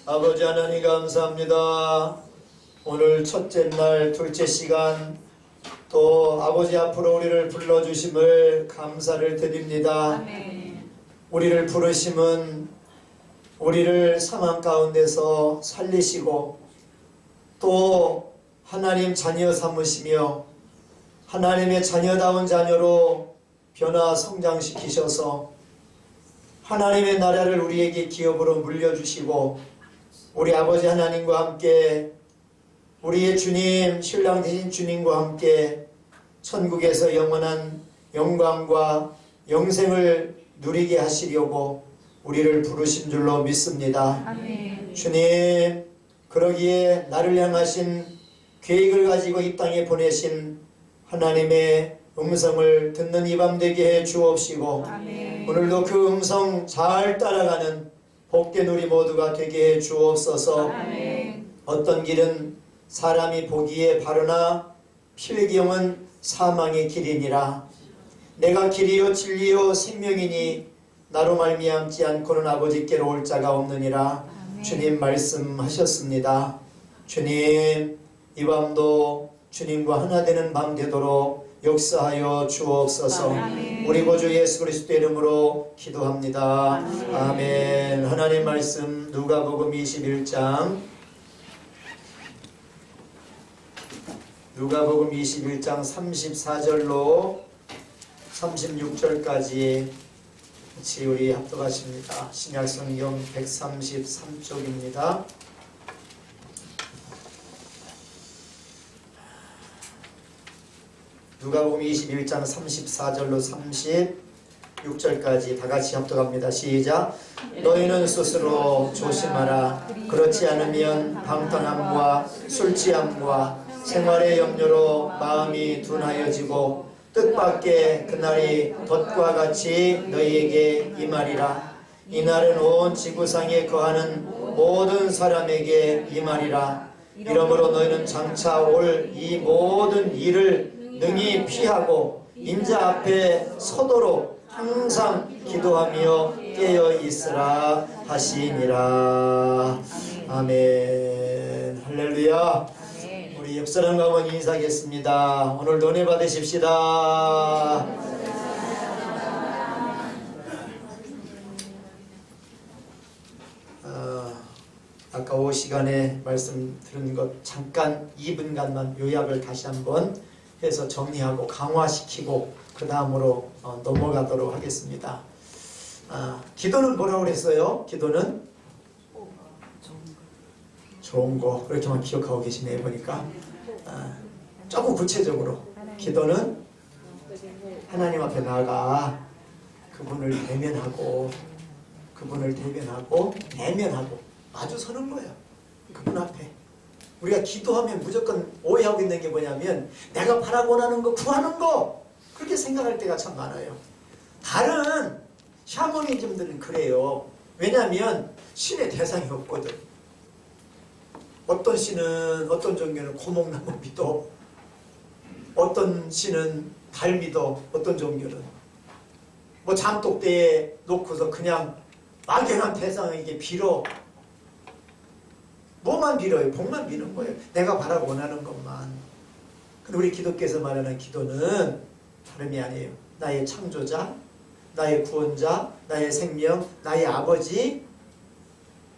아버지 하나님 감사합니다. 오늘 첫째 날 둘째 시간 또 아버지 앞으로 우리를 불러주심을 감사를 드립니다. 아멘. 우리를 부르심은 우리를 상황 가운데서 살리시고 또 하나님 자녀 삼으시며 하나님의 자녀다운 자녀로 변화 성장시키셔서 하나님의 나라를 우리에게 기업으로 물려주시고 우리 아버지 하나님과 함께 우리의 주님, 신랑 되신 주님과 함께 천국에서 영원한 영광과 영생을 누리게 하시려고 우리를 부르신 줄로 믿습니다. 아멘. 주님, 그러기에 나를 향하신 계획을 가지고 이 땅에 보내신 하나님의 음성을 듣는 이 밤 되게 해 주옵시고 아멘. 오늘도 그 음성 잘 따라가는 복된 우리 모두가 되게 해 주옵소서. 아멘. 어떤 길은 사람이 보기에 바르나 필경은 사망의 길이니라. 내가 길이요 진리요 생명이니 나로 말미암지 않고는 아버지께로 올 자가 없느니라. 아멘. 주님 말씀하셨습니다. 주님, 이 밤도 주님과 하나 되는 밤 되도록 역사하여 주옵소서. 아멘. 우리 구주 예수 그리스도의 이름으로 기도합니다. 아멘. 아멘. 하나님 말씀 누가복음 21장 누가복음 21장 34절로 36절까지 같이 우리 합독하십니다. 신약성경 133쪽입니다. 누가복음 21장 34절로 36절까지 다 같이 합독합니다. 시작. 너희는 스스로 조심하라. 그렇지 않으면 방탕함과 술취함과 생활의 염려로 마음이 둔하여지고 뜻밖의 그날이 덫과 같이 너희에게 임하리라. 이날은 온 지구상에 거하는 모든 사람에게 임하리라. 이러므로 너희는 장차 올 이 모든 일을 능히 피하고 인자 앞에 서도록 항상 기도하며 깨어 있으라 하시니라. 아멘. 할렐루야. 우리 옆 사람과 한번 인사하겠습니다. 오늘도 은혜 받으십시다. 아까 오후 시간에 말씀 들은 것 잠깐 2분간만 요약을 다시 한번 해서 정리하고 강화시키고 그 다음으로 넘어가도록 하겠습니다. 기도는 뭐라고 그랬어요? 기도는 좋은 거 그렇게만 기억하고 계시네요. 보니까 조금 구체적으로 기도는 하나님 앞에 나아가 그분을 대면하고 대면하고 마주 서는 거예요. 그분 앞에 우리가 기도하면 무조건 오해하고 있는 게 뭐냐면 내가 바라고 원하는 거 구하는 거 그렇게 생각할 때가 참 많아요. 다른 샤머니즘들은 그래요. 왜냐하면 신의 대상이 없거든. 어떤 신은 어떤 종교는 고목나무 믿어. 어떤 신은 달 믿어. 어떤 종교는 뭐 잠독대에 놓고서 그냥 막연한 대상에게 빌어. 뭐만 빌어요? 복만 비는 거예요. 내가 바라고 원하는 것만. 근데 우리 기독교에서 말하는 기도는 다름이 아니에요. 나의 창조자, 나의 구원자, 나의 생명, 나의 아버지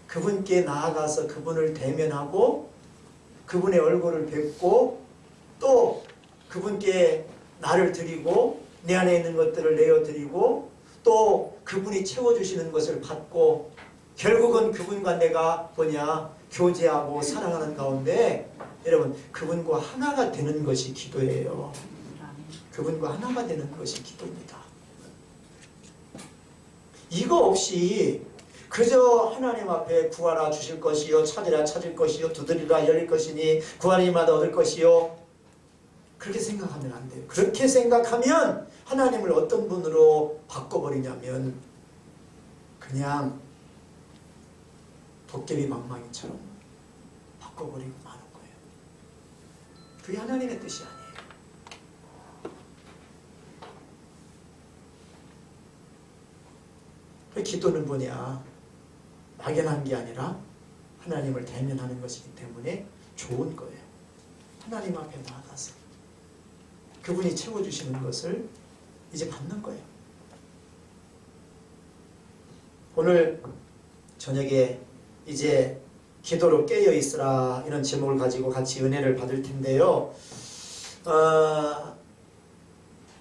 그분께 나아가서 그분을 대면하고 그분의 얼굴을 뵙고 또 그분께 나를 드리고 내 안에 있는 것들을 내어드리고 또 그분이 채워주시는 것을 받고 결국은 그분과 내가 교제하고 사랑하는 가운데 여러분 그분과 하나가 되는 것이 기도예요. 그분과 하나가 되는 것이 기도입니다. 이거 없이 그저 하나님 앞에 구하라 주실 것이요 찾으라 찾을 것이요 두드리라 열릴 것이니 구하리마다 얻을 것이요 그렇게 생각하면 안 돼요. 그렇게 생각하면 하나님을 어떤 분으로 바꿔버리냐면 그냥 도깨비 방망이처럼 바꿔버리고 마는 거예요. 그게 하나님의 뜻이 아니에요. 그 기도는 뭐냐? 막연한 게 아니라 하나님을 대면하는 것이기 때문에 좋은 거예요. 하나님 앞에 나아가서 그분이 채워주시는 것을 이제 받는 거예요. 오늘 저녁에 이제 기도로 깨어있으라 이런 제목을 가지고 같이 은혜를 받을 텐데요.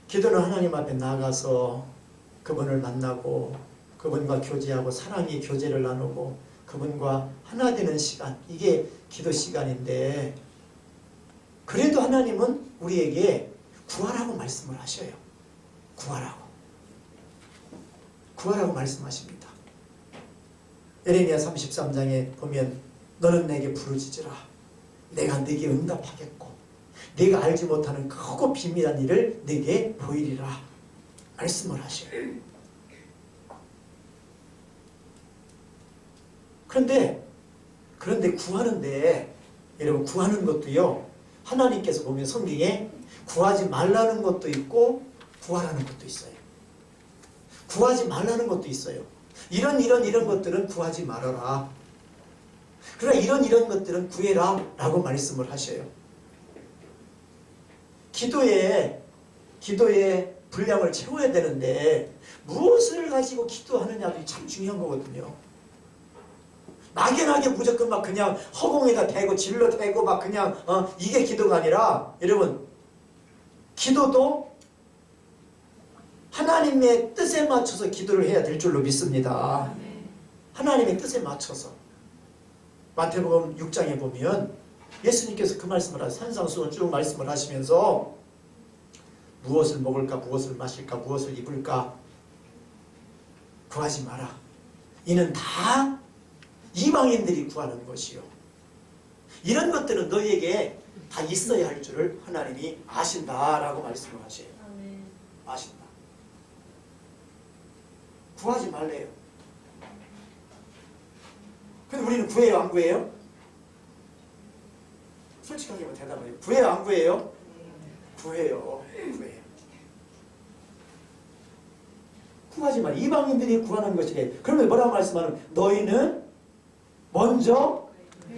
기도는 하나님 앞에 나아가서 그분을 만나고 그분과 교제하고 사랑의 교제를 나누고 그분과 하나 되는 시간, 이게 기도 시간인데, 그래도 하나님은 우리에게 구하라고 말씀을 하셔요. 구하라고 말씀하십니다. 예레미야 33장에 보면 너는 내게 부르짖으라. 내가 네게 응답하겠고 네가 알지 못하는 크고 비밀한 일을 네게 보이리라 말씀을 하셔요. 그런데 구하는데, 여러분, 구하는 것도요, 하나님께서 보면 성경에 구하지 말라는 것도 있고 구하라는 것도 있어요. 구하지 말라는 것도 있어요. 이런 것들은 구하지 말아라. 그러나 이런 것들은 구해라 라고 말씀을 하셔요. 기도의 분량을 채워야 되는데 무엇을 가지고 기도하느냐도 참 중요한 거거든요. 막연하게 무조건 막 그냥 허공에다 대고 질러 대고 막 그냥 이게 기도가 아니라, 여러분, 기도도 하나님의 뜻에 맞춰서 기도를 해야 될 줄로 믿습니다. 하나님의 뜻에 맞춰서. 마태복음 6장에 보면 예수님께서 그 말씀을 하세요. 산상수훈 쭉 말씀을 하시면서 무엇을 먹을까, 무엇을 마실까, 무엇을 입을까 구하지 마라. 이는 다 이방인들이 구하는 것이요. 이런 것들은 너희에게 다 있어야 할 줄을 하나님이 아신다라고 말씀을 하셔요. 아신다. 구하지 말래요. 근데 우리는 구해요, 안 구해요? 솔직하게 대답해요. 구해요, 안 구해요? 구해요. 구하지 말. 이방인들이 구하는 것이래. 그러면 뭐라고 말씀하는? 너희는 먼저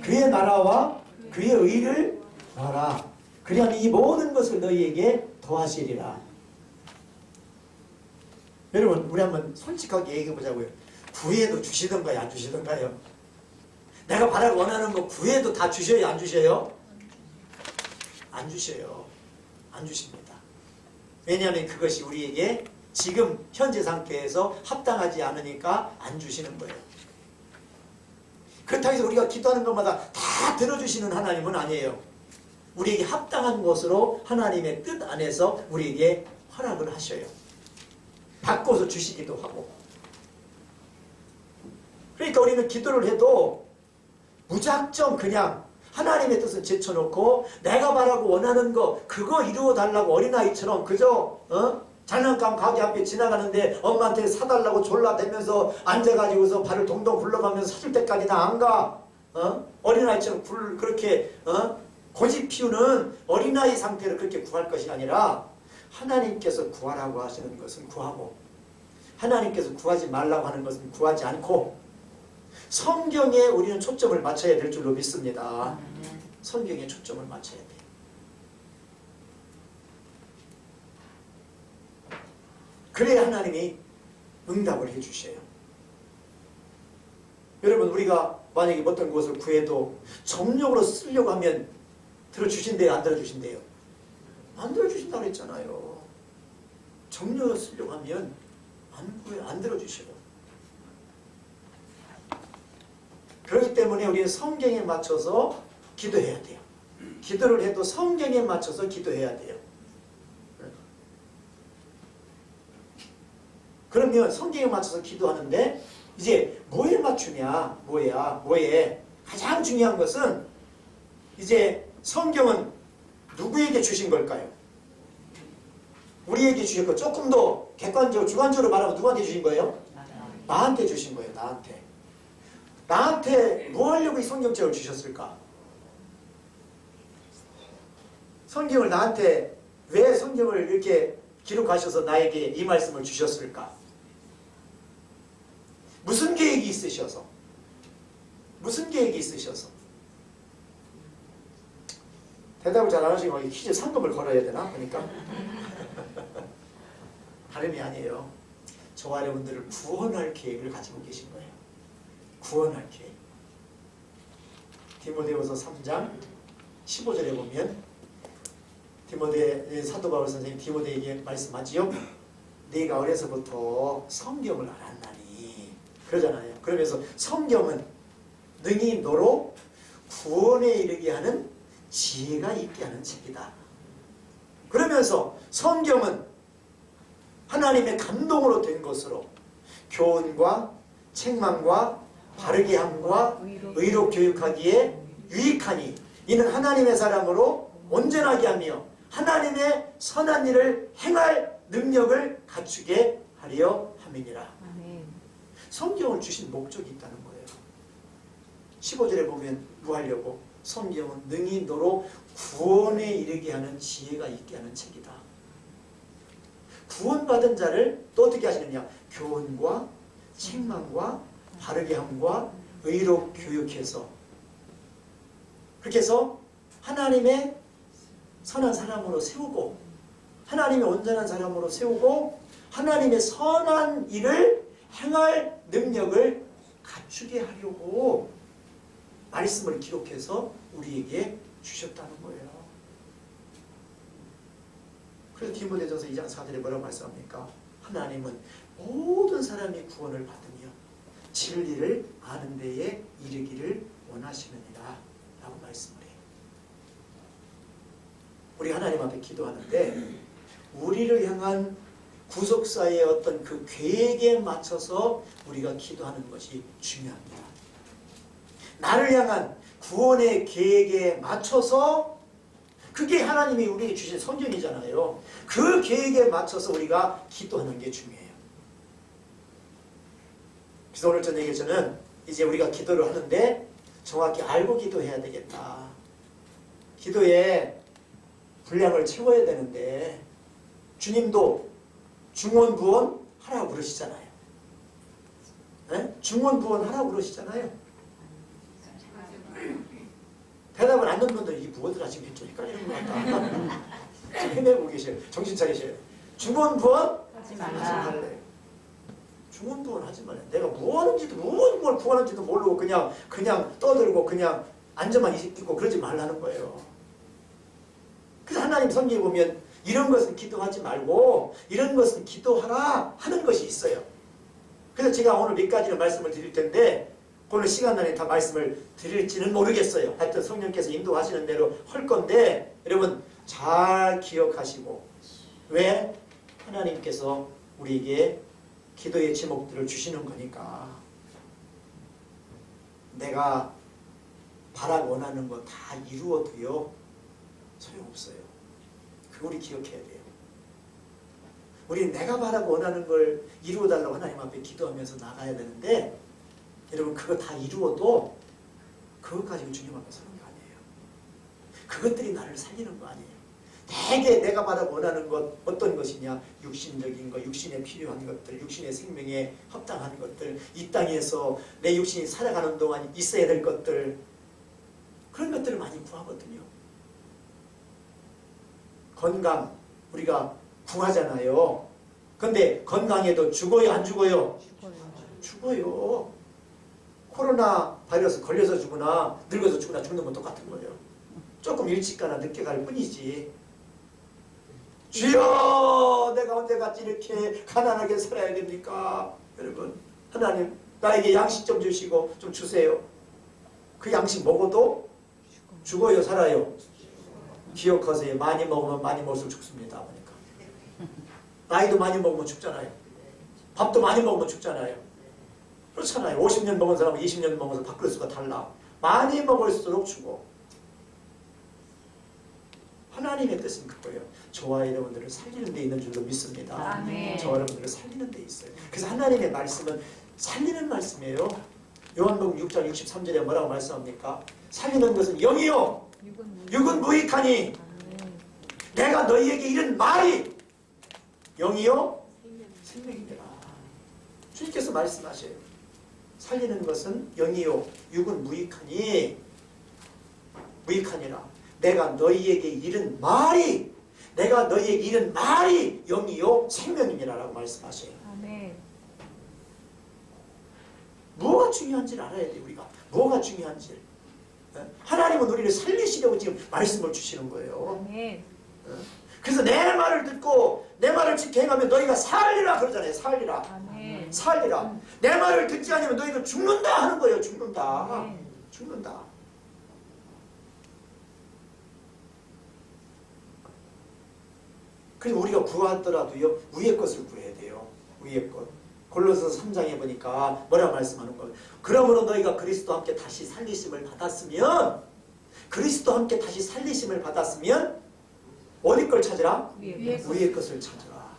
그의 나라와 그의 의를 구하라. 그리하면 이 모든 것을 너희에게 더하시리라. 여러분, 우리 한번 솔직하게 얘기해 보자고요. 구해도 주시던가요, 안 주시던가요? 내가 바라고 원하는 거 구해도 다 주셔요, 안 주셔요? 안 주셔요. 안 주십니다. 왜냐하면 그것이 우리에게 지금 현재 상태에서 합당하지 않으니까 안 주시는 거예요. 그렇다고 해서 우리가 기도하는 것마다 다 들어주시는 하나님은 아니에요. 우리에게 합당한 것으로 하나님의 뜻 안에서 우리에게 허락을 하셔요. 바꿔서 주시기도 하고. 그러니까 우리는 기도를 해도 무작정 그냥 하나님의 뜻을 제쳐놓고 내가 바라고 원하는 거 그거 이루어 달라고 어린아이처럼 그저 장난감 가게 앞에 지나가는데 엄마한테 사달라고 졸라대면서 앉아가지고서 발을 동동 굴러가면서 사줄 때까지 나 안 가. 어린아이처럼 그렇게 고집 피우는 어린아이 상태로 그렇게 구할 것이 아니라, 하나님께서 구하라고 하시는 것은 구하고 하나님께서 구하지 말라고 하는 것은 구하지 않고, 성경에 우리는 초점을 맞춰야 될 줄로 믿습니다. 성경에 초점을 맞춰야 돼요. 그래야 하나님이 응답을 해주셔요. 여러분, 우리가 만약에 어떤 것을 구해도 정력으로 쓰려고 하면 들어주신대요, 안 들어주신대요? 안 들어주신다고 했잖아요. 정력으로 쓰려고 하면 안 들어주셔요. 그렇기 때문에 우리는 성경에 맞춰서 기도해야 돼요. 기도를 해도 성경에 맞춰서 기도해야 돼요. 그러면 성경에 맞춰서 기도하는데 이제 뭐에 맞추냐, 뭐에 가장 중요한 것은 이제 성경은 누구에게 주신 걸까요? 우리에게 주신 거. 조금 더 객관적으로 주관적으로 말하면 누구한테 주신 거예요? 나한테 주신 거예요. 나한테 뭐 하려고 이 성경책을 주셨을까? 성경을 나한테 왜 성경을 이렇게 기록하셔서 나에게 이 말씀을 주셨을까? 무슨 계획이 있으셔서? 무슨 계획이 있으셔서? 대답을 잘 안 하시고 퀴즈 상금을 걸어야 되나? 보니까 다름이 아니에요. 저와 여러분들을 구원할 계획을 가지고 계신 거예요. 구원할 계획. 디모데후서 3장 15절에 보면 사도 바울 선생님 디모데에게 말씀하지요. 네가 어려서부터 성경을 알았나니 그러잖아요. 그러면서 성경은 능히 너로 구원에 이르게 하는 지혜가 있게 하는 책이다. 그러면서 성경은 하나님의 감동으로 된 것으로 교훈과 책망과 바르게 함과 의로 교육하기에 유익하니 이는 하나님의 사람으로 온전하게 하며 하나님의 선한 일을 행할 능력을 갖추게 하려 함이니라. 성경을 주신 목적이 있다는 거예요. 15절에 보면 뭐 하려고? 성경은 능히 너로 구원에 이르게 하는 지혜가 있게 하는 책이다. 구원받은 자를 또 어떻게 하시느냐? 교훈과 책망과 바르게 함과 의로 교육해서 그렇게 해서 하나님의 선한 사람으로 세우고 하나님의 온전한 사람으로 세우고 하나님의 선한 일을 행할 능력을 갖추게 하려고 말씀을 기록해서 우리에게 주셨다는 거예요. 그래서 디모데전서 2장 4절에 뭐라고 말씀합니까? 하나님은 모든 사람이 구원을 받으며 진리를 아는 데에 이르기를 원하시느니라 라고 말씀을 해요. 우리 하나님 앞에 기도하는데 우리를 향한 구속사의 어떤 그 계획에 맞춰서 우리가 기도하는 것이 중요합니다. 나를 향한 구원의 계획에 맞춰서 그게 하나님이 우리에게 주신 성경이잖아요. 그 계획에 맞춰서 우리가 기도하는 게 중요해요. 그래서 오늘 저녁에서는 이제 우리가 기도를 하는데 정확히 알고 기도해야 되겠다. 기도에 분량을 채워야 되는데 주님도 중원부원 하라고 그러시잖아요. 네? 중원부원 하라고 그러시잖아요. 대답을 안 넣는 분들 이게 무엇들아 지금 좀 헷갈리는 것 같다. 지금 헤매고 계셔요. 정신 차리셔요. 중원부원 하지 말래. 중원부원 하지 말래. 내가 뭐 하는지도 뭘 구하는지도 모르고 그냥 떠들고 그냥 앉아만 있고 그러지 말라는 거예요. 그래서 하나님 성경에 보면 이런 것은 기도하지 말고 이런 것은 기도하라 하는 것이 있어요. 그래서 제가 오늘 몇 가지를 말씀을 드릴 텐데 오늘 시간 안에 다 말씀을 드릴지는 모르겠어요. 하여튼 성령께서 인도하시는 대로 할 건데 여러분 잘 기억하시고 왜? 하나님께서 우리에게 기도의 제목들을 주시는 거니까 내가 바라고 원하는 거 다 이루어도요 소용없어요. 그거 우리 기억해야 돼요. 우리는 내가 바라고 원하는 걸 이루어달라고 하나님 앞에 기도하면서 나가야 되는데 여러분 그거 다 이루어도 그것 가지고 주님 앞에 서는 게 아니에요. 그것들이 나를 살리는 거 아니에요. 대개 내가 바라고 원하는 것 어떤 것이냐? 육신적인 것, 육신에 필요한 것들, 육신의 생명에 합당한 것들, 이 땅에서 내 육신이 살아가는 동안 있어야 될 것들 그런 것들을 많이 구하거든요. 건강 우리가 구하잖아요. 근데 건강해도 죽어요 안 죽어요? 죽어요. 코로나 바이러스 걸려서 죽으나 늙어서 죽으나 죽는 건 똑같은 거예요. 조금 일찍 가나 늦게 갈 뿐이지. 주여 내가 언제까지 이렇게 가난하게 살아야 됩니까? 여러분 하나님 나에게 양식 좀 주시고 좀 주세요. 그 양식 먹어도 죽어요 살아요? 기억하세요. 많이 먹으면 많이 먹을수록 죽습니다. 보니까. 나이도 많이 먹으면 죽잖아요. 밥도 많이 먹으면 죽잖아요. 그렇잖아요. 50년 먹은 사람은 20년 먹어서 밥그릇수가 달라. 많이 먹을수록 죽어. 하나님의 뜻은 그거예요. 저와 여러분들을 살리는 데 있는 줄로 믿습니다. 아멘. 저와 여러분들을 살리는 데 있어요. 그래서 하나님의 말씀은 살리는 말씀이에요. 요한복음 6장 63절에 뭐라고 말씀합니까? 살리는 것은 영이요 육은 무익하니 내가 너희에게 이른 말이 영이요 생명이니라. 주님께서 말씀하셔요. 살리는 것은 영이요 육은 무익하니라. 내가 너희에게 이른 말이 영이요 생명이니라라고 말씀하셔요. 아멘. 뭐가 중요한지를 알아야 돼. 우리가 뭐가 중요한지. 하나님은 우리를 살리시려고 지금 말씀을 주시는 거예요. 아멘. 그래서 내 말을 듣고 내 말을 지켜 행하면 너희가 살리라 그러잖아요. 살리라. 아멘. 살리라. 내 말을 듣지 않으면 너희가 죽는다 하는 거예요. 죽는다. 아멘. 죽는다. 그리고 우리가 구하더라도요. 위의 것을 구해야 돼요. 위의 것. 골로새서 3장에 보니까 뭐라 말씀하는 거예요. 그러므로 너희가 그리스도와 함께 다시 살리심을 받았으면 어디 걸 찾으라? 위의 것을 찾으라.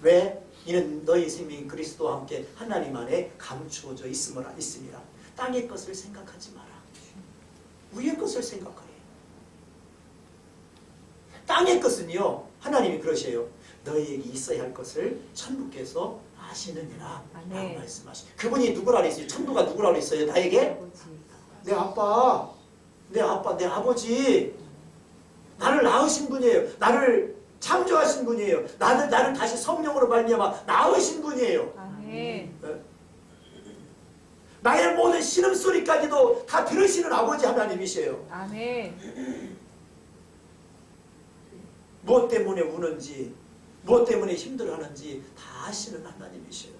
왜? 이는 너희 생명이 그리스도와 함께 하나님 안에 감추어져 있음이라. 땅의 것을 생각하지 마라. 위의 것을 생각하래. 땅의 것은요. 하나님이 그러셔요. 너희에게 있어야 할 것을 천부께서 아시느니라 라고 말씀하시죠. 그분이 누구라 그랬어요? 천부가 누구라 그랬어요? 나에게? 내 아빠, 내 아버지, 나를 낳으신 분이에요. 나를 창조하신 분이에요. 나를 다시 성령으로 말미암아 낳으신 분이에요. 아멘. 나의 모든 신음소리까지도 다 들으시는 아버지 하나님이세요. 아멘. 무엇 때문에 우는지, 무엇 때문에 힘들어하는지 다 아시는 하나님이세요.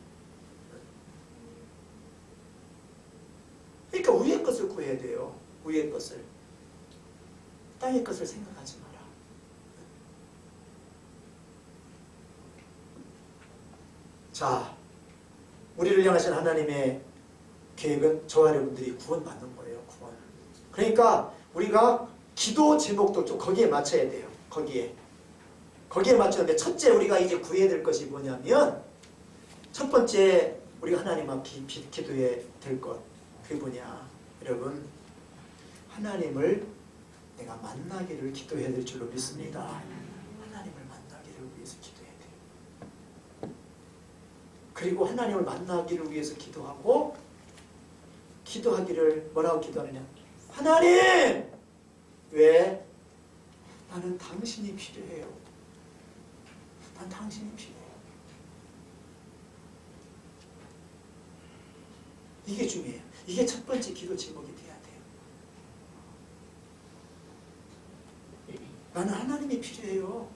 그러니까 위의 것을 구해야 돼요. 위의 것을. 땅의 것을 생각하지 마라. 자, 우리를 향하신 하나님의 계획은 저와 여러분들이 구원받는 거예요. 구원. 그러니까 우리가 기도 제목도 좀 거기에 맞춰야 돼요. 거기에 맞추는데 첫째 우리가 이제 구해야 될 것이 뭐냐면 첫 번째 우리가 하나님 앞에 기도해야 될 것 그게 뭐냐. 여러분 하나님을 내가 만나기를 기도해야 될 줄로 믿습니다. 하나님을 만나기를 위해서 기도해야 돼요. 그리고 하나님을 만나기를 위해서 기도하기를 뭐라고 기도하느냐. 하나님! 왜? 나는 당신이 필요해요. 난 당신이 필요해요. 이게 중요해요. 이게 첫 번째 기도 제목이 돼야 돼요. 나는 하나님이 필요해요.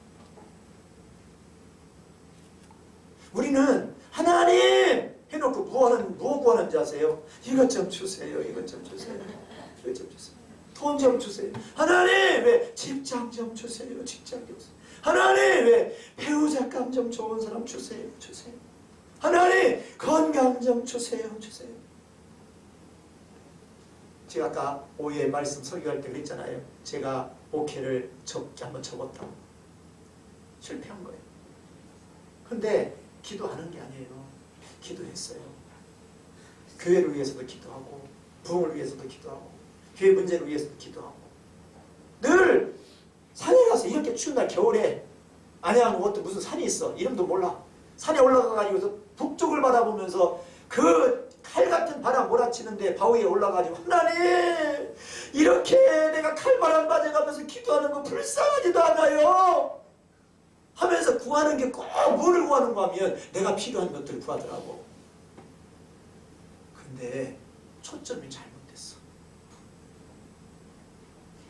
우리는 하나님 해놓고 뭐 구하는지 아세요? 이것 좀 주세요. 이것 좀 주세요. 이것 좀 주세요. 돈 좀 주세요. 하나님 왜 직장 좀 주세요. 직장 좀 주세요. 하나님 왜 배우자감 좀 좋은 사람 주세요. 하나님 건강 좀 주세요. 제가 아까 오후에 말씀 설교할 때 그랬잖아요. 제가 목회를 한번 접었다고. 실패한 거예요. 근데 기도하는 게 아니에요. 기도했어요. 교회를 위해서도 기도하고 부흥을 위해서도 기도하고 교회 문제를 위해서도 기도하고 늘 산에 가서 이렇게 추운 날 겨울에 안양은 것도 무슨 산이 있어. 이름도 몰라. 산에 올라가가지고서 북쪽을 바라보면서 그 칼같은 바람 몰아치는데 바위에 올라가지고 하나님 이렇게 내가 칼바람 맞아가면서 기도하는 거 불쌍하지도 않아요 하면서 구하는 게 꼭 뭐를 구하는가 하면 내가 필요한 것들을 구하더라고. 근데 초점이 잘못됐어.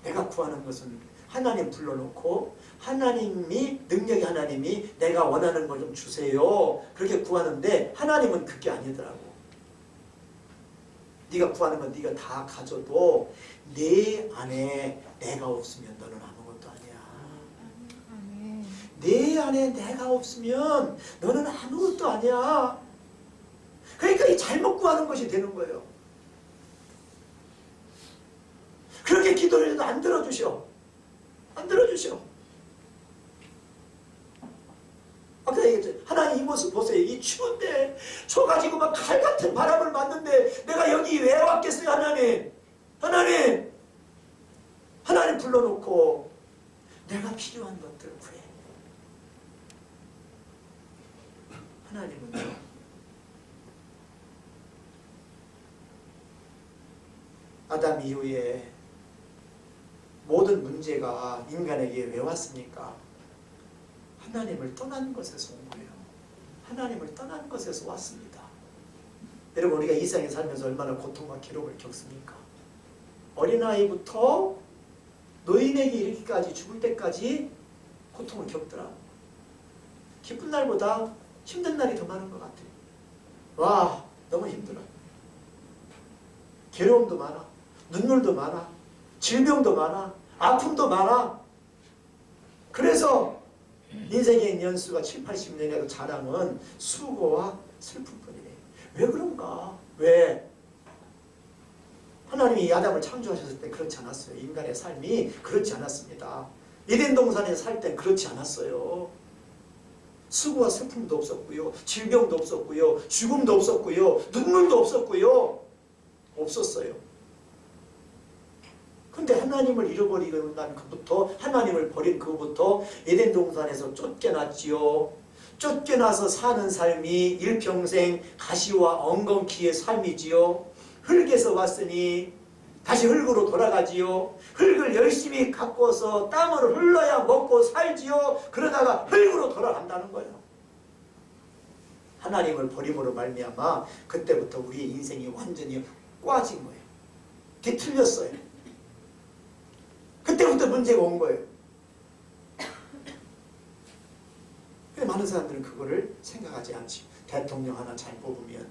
내가 구하는 것은 하나님 불러놓고 능력의 하나님이 내가 원하는 걸 좀 주세요 그렇게 구하는데 하나님은 그게 아니더라고. 네가 구하는 건 네가 다 가져도 내 안에 내가 없으면 너는 아무것도 아니야. 내 안에 내가 없으면 너는 아무것도 아니야. 그러니까 이 잘못 구하는 것이 되는 거예요. 그렇게 기도를 해도 안 들어주셔. 아까 얘기했죠. 하나님 이 모습 보세요. 이 추운데 쳐가지고 막 칼 같은 바람을 맞는데 내가 여기 왜 왔겠어요. 하나님 불러놓고 내가 필요한 것들을 구해. 하나님은요 아담 이후에 모든 문제가 인간에게 왜 왔습니까? 하나님을 떠난 것에서 온 거예요. 하나님을 떠난 것에서 왔습니다. 여러분, 우리가 이 세상에 살면서 얼마나 고통과 괴로움을 겪습니까? 어린아이부터 노인에게 이르기까지, 죽을 때까지 고통을 겪더라. 기쁜 날보다 힘든 날이 더 많은 것 같아요. 와, 너무 힘들어. 괴로움도 많아. 눈물도 많아. 질병도 많아. 아픔도 많아. 그래서 인생의 연수가 7, 80년에도 자랑은 수고와 슬픔뿐이네. 왜 그런가? 왜? 하나님이 아담을 창조하셨을 때 그렇지 않았어요. 인간의 삶이 그렇지 않았습니다. 에덴 동산에 살 땐 그렇지 않았어요. 수고와 슬픔도 없었고요. 질병도 없었고요. 죽음도 없었고요. 눈물도 없었고요. 없었어요. 근데 하나님을 잃어버리고 난 그부터, 하나님을 버린 그부터 에덴 동산에서 쫓겨났지요. 쫓겨나서 사는 삶이 일평생 가시와 엉겅퀴의 삶이지요. 흙에서 왔으니 다시 흙으로 돌아가지요. 흙을 열심히 가꿔서 땀을 흘러야 먹고 살지요. 그러다가 흙으로 돌아간다는 거예요. 하나님을 버림으로 말미암아 그때부터 우리의 인생이 완전히 꼬아진 거예요. 뒤틀렸어요. 그때부터 문제가 온 거예요. 근데 많은 사람들은 그거를 생각하지 않지. 대통령 하나 잘 뽑으면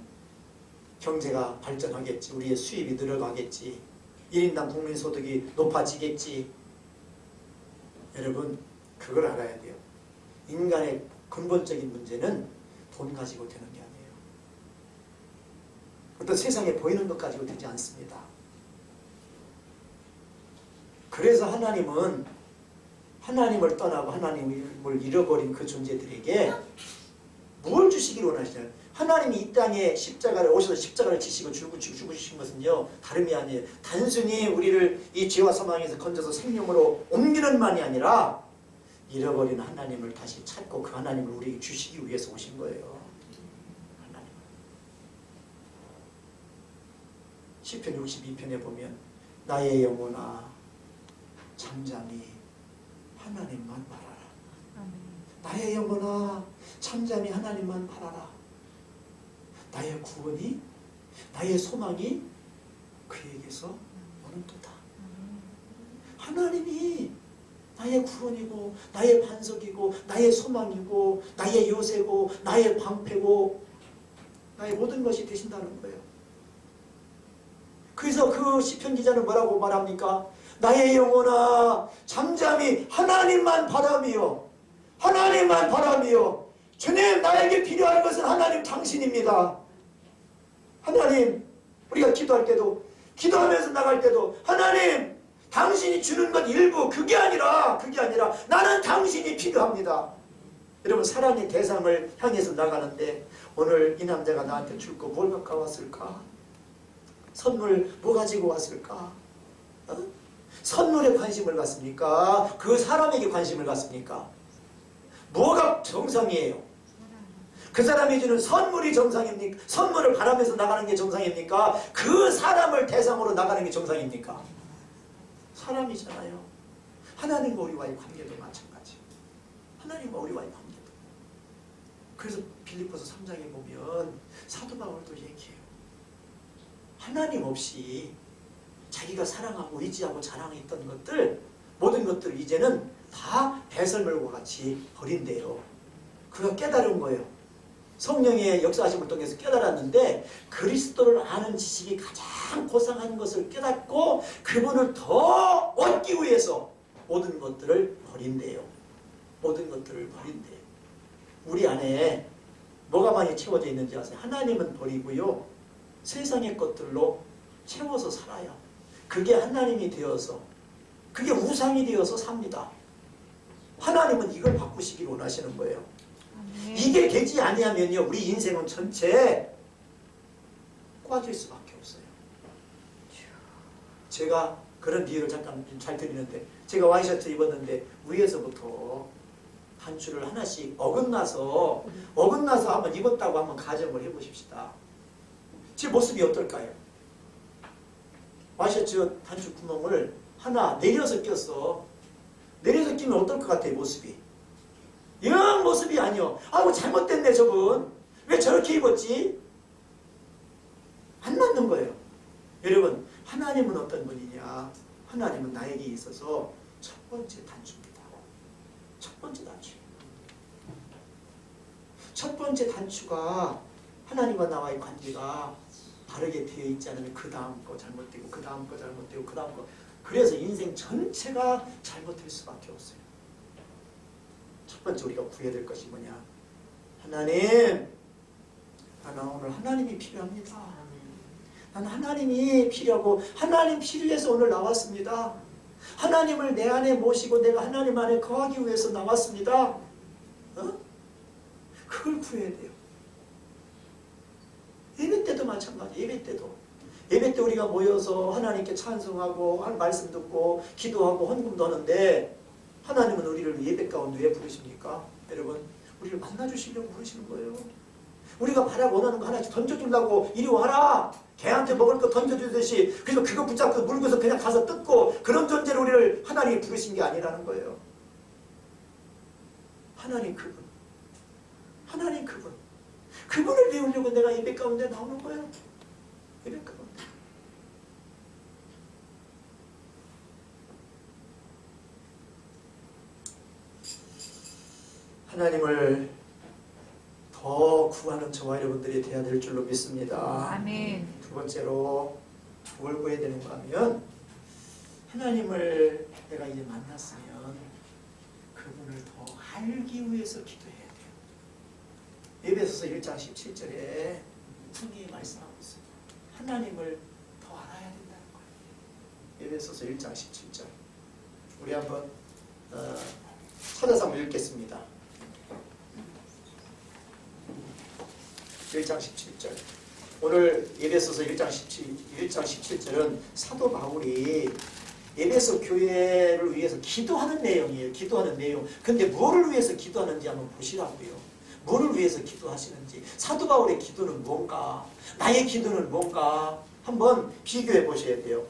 경제가 발전하겠지. 우리의 수입이 늘어가겠지. 1인당 국민소득이 높아지겠지. 여러분, 그걸 알아야 돼요. 인간의 근본적인 문제는 돈 가지고 되는 게 아니에요. 어떤 세상에 보이는 것 가지고 되지 않습니다. 그래서 하나님은 하나님을 떠나고 하나님을 잃어버린 그 존재들에게 뭘 주시기를 원하시나요? 하나님이 이 땅에 십자가를 오셔서 십자가를 지시고 죽으신 것은요, 다름이 아니에요. 단순히 우리를 이 죄와 사망에서 건져서 생명으로 옮기는 만이 아니라 잃어버린 하나님을 다시 찾고 그 하나님을 우리에게 주시기 위해서 오신 거예요. 하나님. 시편 62편에 보면 나의 영혼아 잠잠히 하나님만 바라라. 나의 영혼아 잠잠히 하나님만 바라라. 나의 구원이, 나의 소망이 그에게서 오는도다. 하나님이 나의 구원이고 나의 반석이고 나의 소망이고 나의 요새고 나의 방패고 나의 모든 것이 되신다는 거예요. 그래서 그 시편 기자는 뭐라고 말합니까? 나의 영혼아 잠잠히 하나님만 바라며 하나님만 바라며 주님, 나에게 필요한 것은 하나님 당신입니다. 하나님, 우리가 기도할 때도, 기도하면서 나갈 때도 하나님, 당신이 주는 것 일부, 그게 아니라 나는 당신이 필요합니다. 여러분, 사랑의 대상을 향해서 나가는데 오늘 이 남자가 나한테 줄 거 뭘 갖고 왔을까? 선물 뭐 가지고 왔을까? 선물에 관심을 갖습니까? 그 사람에게 관심을 갖습니까? 뭐가 정상이에요? 그 사람이 주는 선물이 정상입니까? 선물을 바라면서 나가는 게 정상입니까? 그 사람을 대상으로 나가는 게 정상입니까? 사람이잖아요. 하나님과 우리와의 관계도 마찬가지. 하나님과 우리와의 관계도. 그래서 빌립보서 3장에 보면 사도 바울도 얘기해요. 하나님 없이 자기가 사랑하고 의지하고 자랑했던 것들, 모든 것들을 이제는 다 배설물과 같이 버린대요. 그가 깨달은 거예요. 성령의 역사하심을 통해서 깨달았는데 그리스도를 아는 지식이 가장 고상한 것을 깨닫고 그분을 더 얻기 위해서 모든 것들을 버린대요. 모든 것들을 버린대요. 우리 안에 뭐가 많이 채워져 있는지 아세요? 하나님은 버리고요. 세상의 것들로 채워서 살아요. 그게 하나님이 되어서, 그게 우상이 되어서 삽니다. 하나님은 이걸 바꾸시길 원하시는 거예요. 이게 되지 아니하면요, 우리 인생은 전체 꽈질 수밖에 없어요. 제가 그런 비유를 잠깐 잘 드리는데, 제가 와이셔츠 입었는데 위에서부터 단추를 하나씩 어긋나서 한번 입었다고 한번 가정을 해보십시다. 제 모습이 어떨까요? 와셔츠 단추 구멍을 하나 내려서 꼈어. 내려서 끼면 어떨 것 같아, 모습이? 영 모습이 아니요. 아이고, 잘못됐네, 저분. 왜 저렇게 입었지? 안 맞는 거예요. 여러분, 하나님은 어떤 분이냐? 하나님은 나에게 있어서 첫 번째 단추입니다. 첫 번째 단추. 첫 번째 단추가 하나님과 나와의 관계가 바르게 되어 있지 않으면 그 다음 거 잘못되고 그 다음 거 잘못되고 그 다음 거, 그래서 인생 전체가 잘못될 수밖에 없어요. 첫 번째 우리가 구해야 될 것이 뭐냐? 하나님, 나는 오늘 하나님이 필요합니다. 나는 하나님이 필요하고 하나님 필요해서 오늘 나왔습니다. 하나님을 내 안에 모시고 내가 하나님 안에 거하기 위해서 나왔습니다. 그걸 구해야 돼요. 예배 때도 마찬가지. 예배 때 우리가 모여서 하나님께 찬송하고 말씀 듣고 기도하고 헌금도 하는데 하나님은 우리를 예배 가운데 왜 부르십니까? 여러분, 우리를 만나주시려고 부르시는 거예요. 우리가 바라 원하는 거 하나씩 던져주려고 이리 와라. 개한테 먹을 거 던져주듯이 그리고 그거 붙잡고 물고서 그냥 가서 뜯고 그런 존재로 우리를 하나님이 부르신 게 아니라는 거예요. 하나님 그분. 그분을 배우려고 내가 예배 가운데 나오는 거예요. 예배 가운데. 하나님을 더 구하는 저와 여러분들이 되어야 될 줄로 믿습니다. 아멘. 두 번째로 뭘 구해야 되는가 하면 하나님을 내가 이제 만났으면 그분을 더 알기 위해서 기도해야 돼요. 에베소서 1장 17절에 분이 말씀하고 있어요. 하나님을 더 알아야 된다는 거예요. 에베소서 1장 17절. 우리 한번 찾아서 한번 읽겠습니다. 1장 17절. 오늘 에베소서 1장 17절은 사도 바울이 에베소 교회를 위해서 기도하는 내용이에요. 기도하는 내용. 근데 뭐를 위해서 기도하는지 한번 보시라고요. 뭐를 위해서 기도하시는지. 사도 바울의 기도는 뭔가? 나의 기도는 뭔가? 한번 비교해 보셔야 돼요.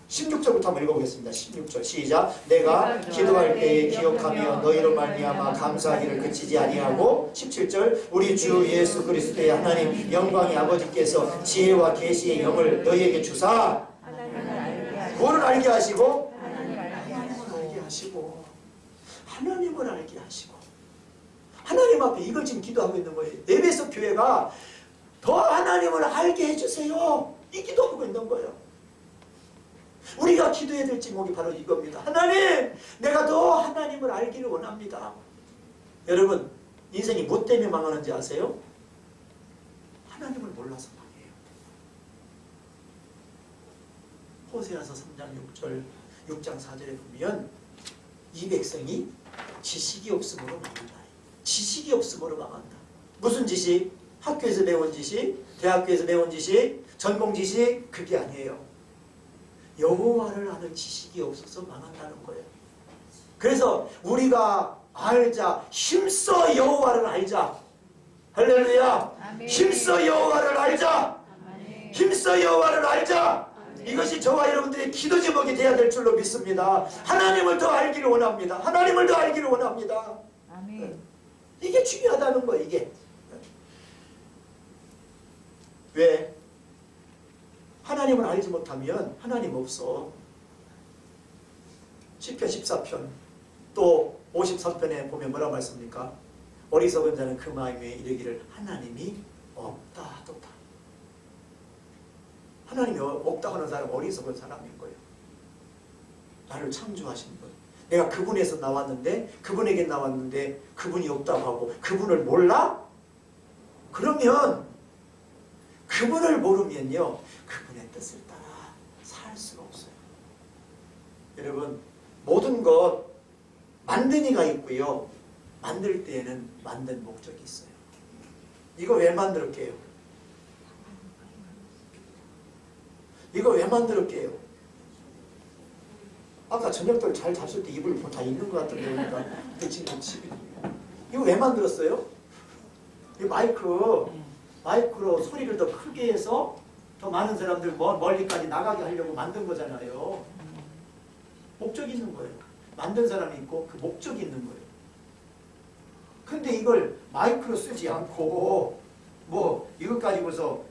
16절부터 한번 읽어보겠습니다. 16절 시작. 내가 기도할 때에 기억하며 너희로 말미암아 감사하기를 그치지 아니하고 17절 우리 주 예수 그리스도의 하나님 영광의 아버지께서 지혜와 계시의 영을 너희에게 주사 뭐를 알게 하시고 하나님을 알게 하시고 하나님 앞에 이걸 지금 기도하고 있는 거예요. 에베소 교회가 더 하나님을 알게 해주세요. 이 기도하고 있는 거예요. 우리가 기도해야 될 제목이 바로 이겁니다. 하나님, 내가 더 하나님을 알기를 원합니다. 여러분, 인생이 뭐 때문에 망하는지 아세요? 하나님을 몰라서 망해요. 호세아서 3장 6절, 6장 4절에 보면 이 백성이 지식이 없음으로 망한다. 지식이 없음으로 망한다. 무슨 지식? 학교에서 배운 지식, 대학교에서 배운 지식, 전공 지식, 그게 아니에요. 여호와를 아는 지식이 없어서 망한다는 거예요. 그래서 우리가 알자, 힘써 여호와를 알자. 할렐루야. 아멘. 힘써 여호와를 알자. 아멘. 힘써 여호와를 알자. 아멘. 이것이 저와 여러분들의 기도 제목이 되어야 될 줄로 믿습니다. 하나님을 더 알기를 원합니다. 하나님을 더 알기를 원합니다. 아멘. 이게 중요하다는 거예요. 이게. 왜? 하나님을 알지 못하면 하나님 없어. 시편 14편 또 53편에 보면 뭐라고 말씀합니까? 어리석은 자는 그 마음에 이르기를 하나님이 없다 하도다. 하나님이 없다 하는 사람은 어리석은 사람인 거예요. 나를 창조하신 분. 내가 그분에서 나왔는데 그분에게 나왔는데 그분이 없다고 하고 그분을 몰라? 그러면 그분을 모르면요 그분의 뜻을 따라 살 수가 없어요. 여러분, 모든 것 만든 이가 있고요, 만들 때에는 만든 목적이 있어요. 이거 왜 만들었게요? 이거 왜 만들었게요? 아까 저녁들 잘 잡술 때 이불 다 있는 것 같은데 보니까 그 친구 집이 이거 왜 만들었어요? 이 마이크로 소리를 더 크게 해서 더 많은 사람들 멀리까지 나가게 하려고 만든 거잖아요. 목적이 있는 거예요. 만든 사람이 있고 그 목적이 있는 거예요. 근데 이걸 마이크로 쓰지 않고 뭐 이것 가지고서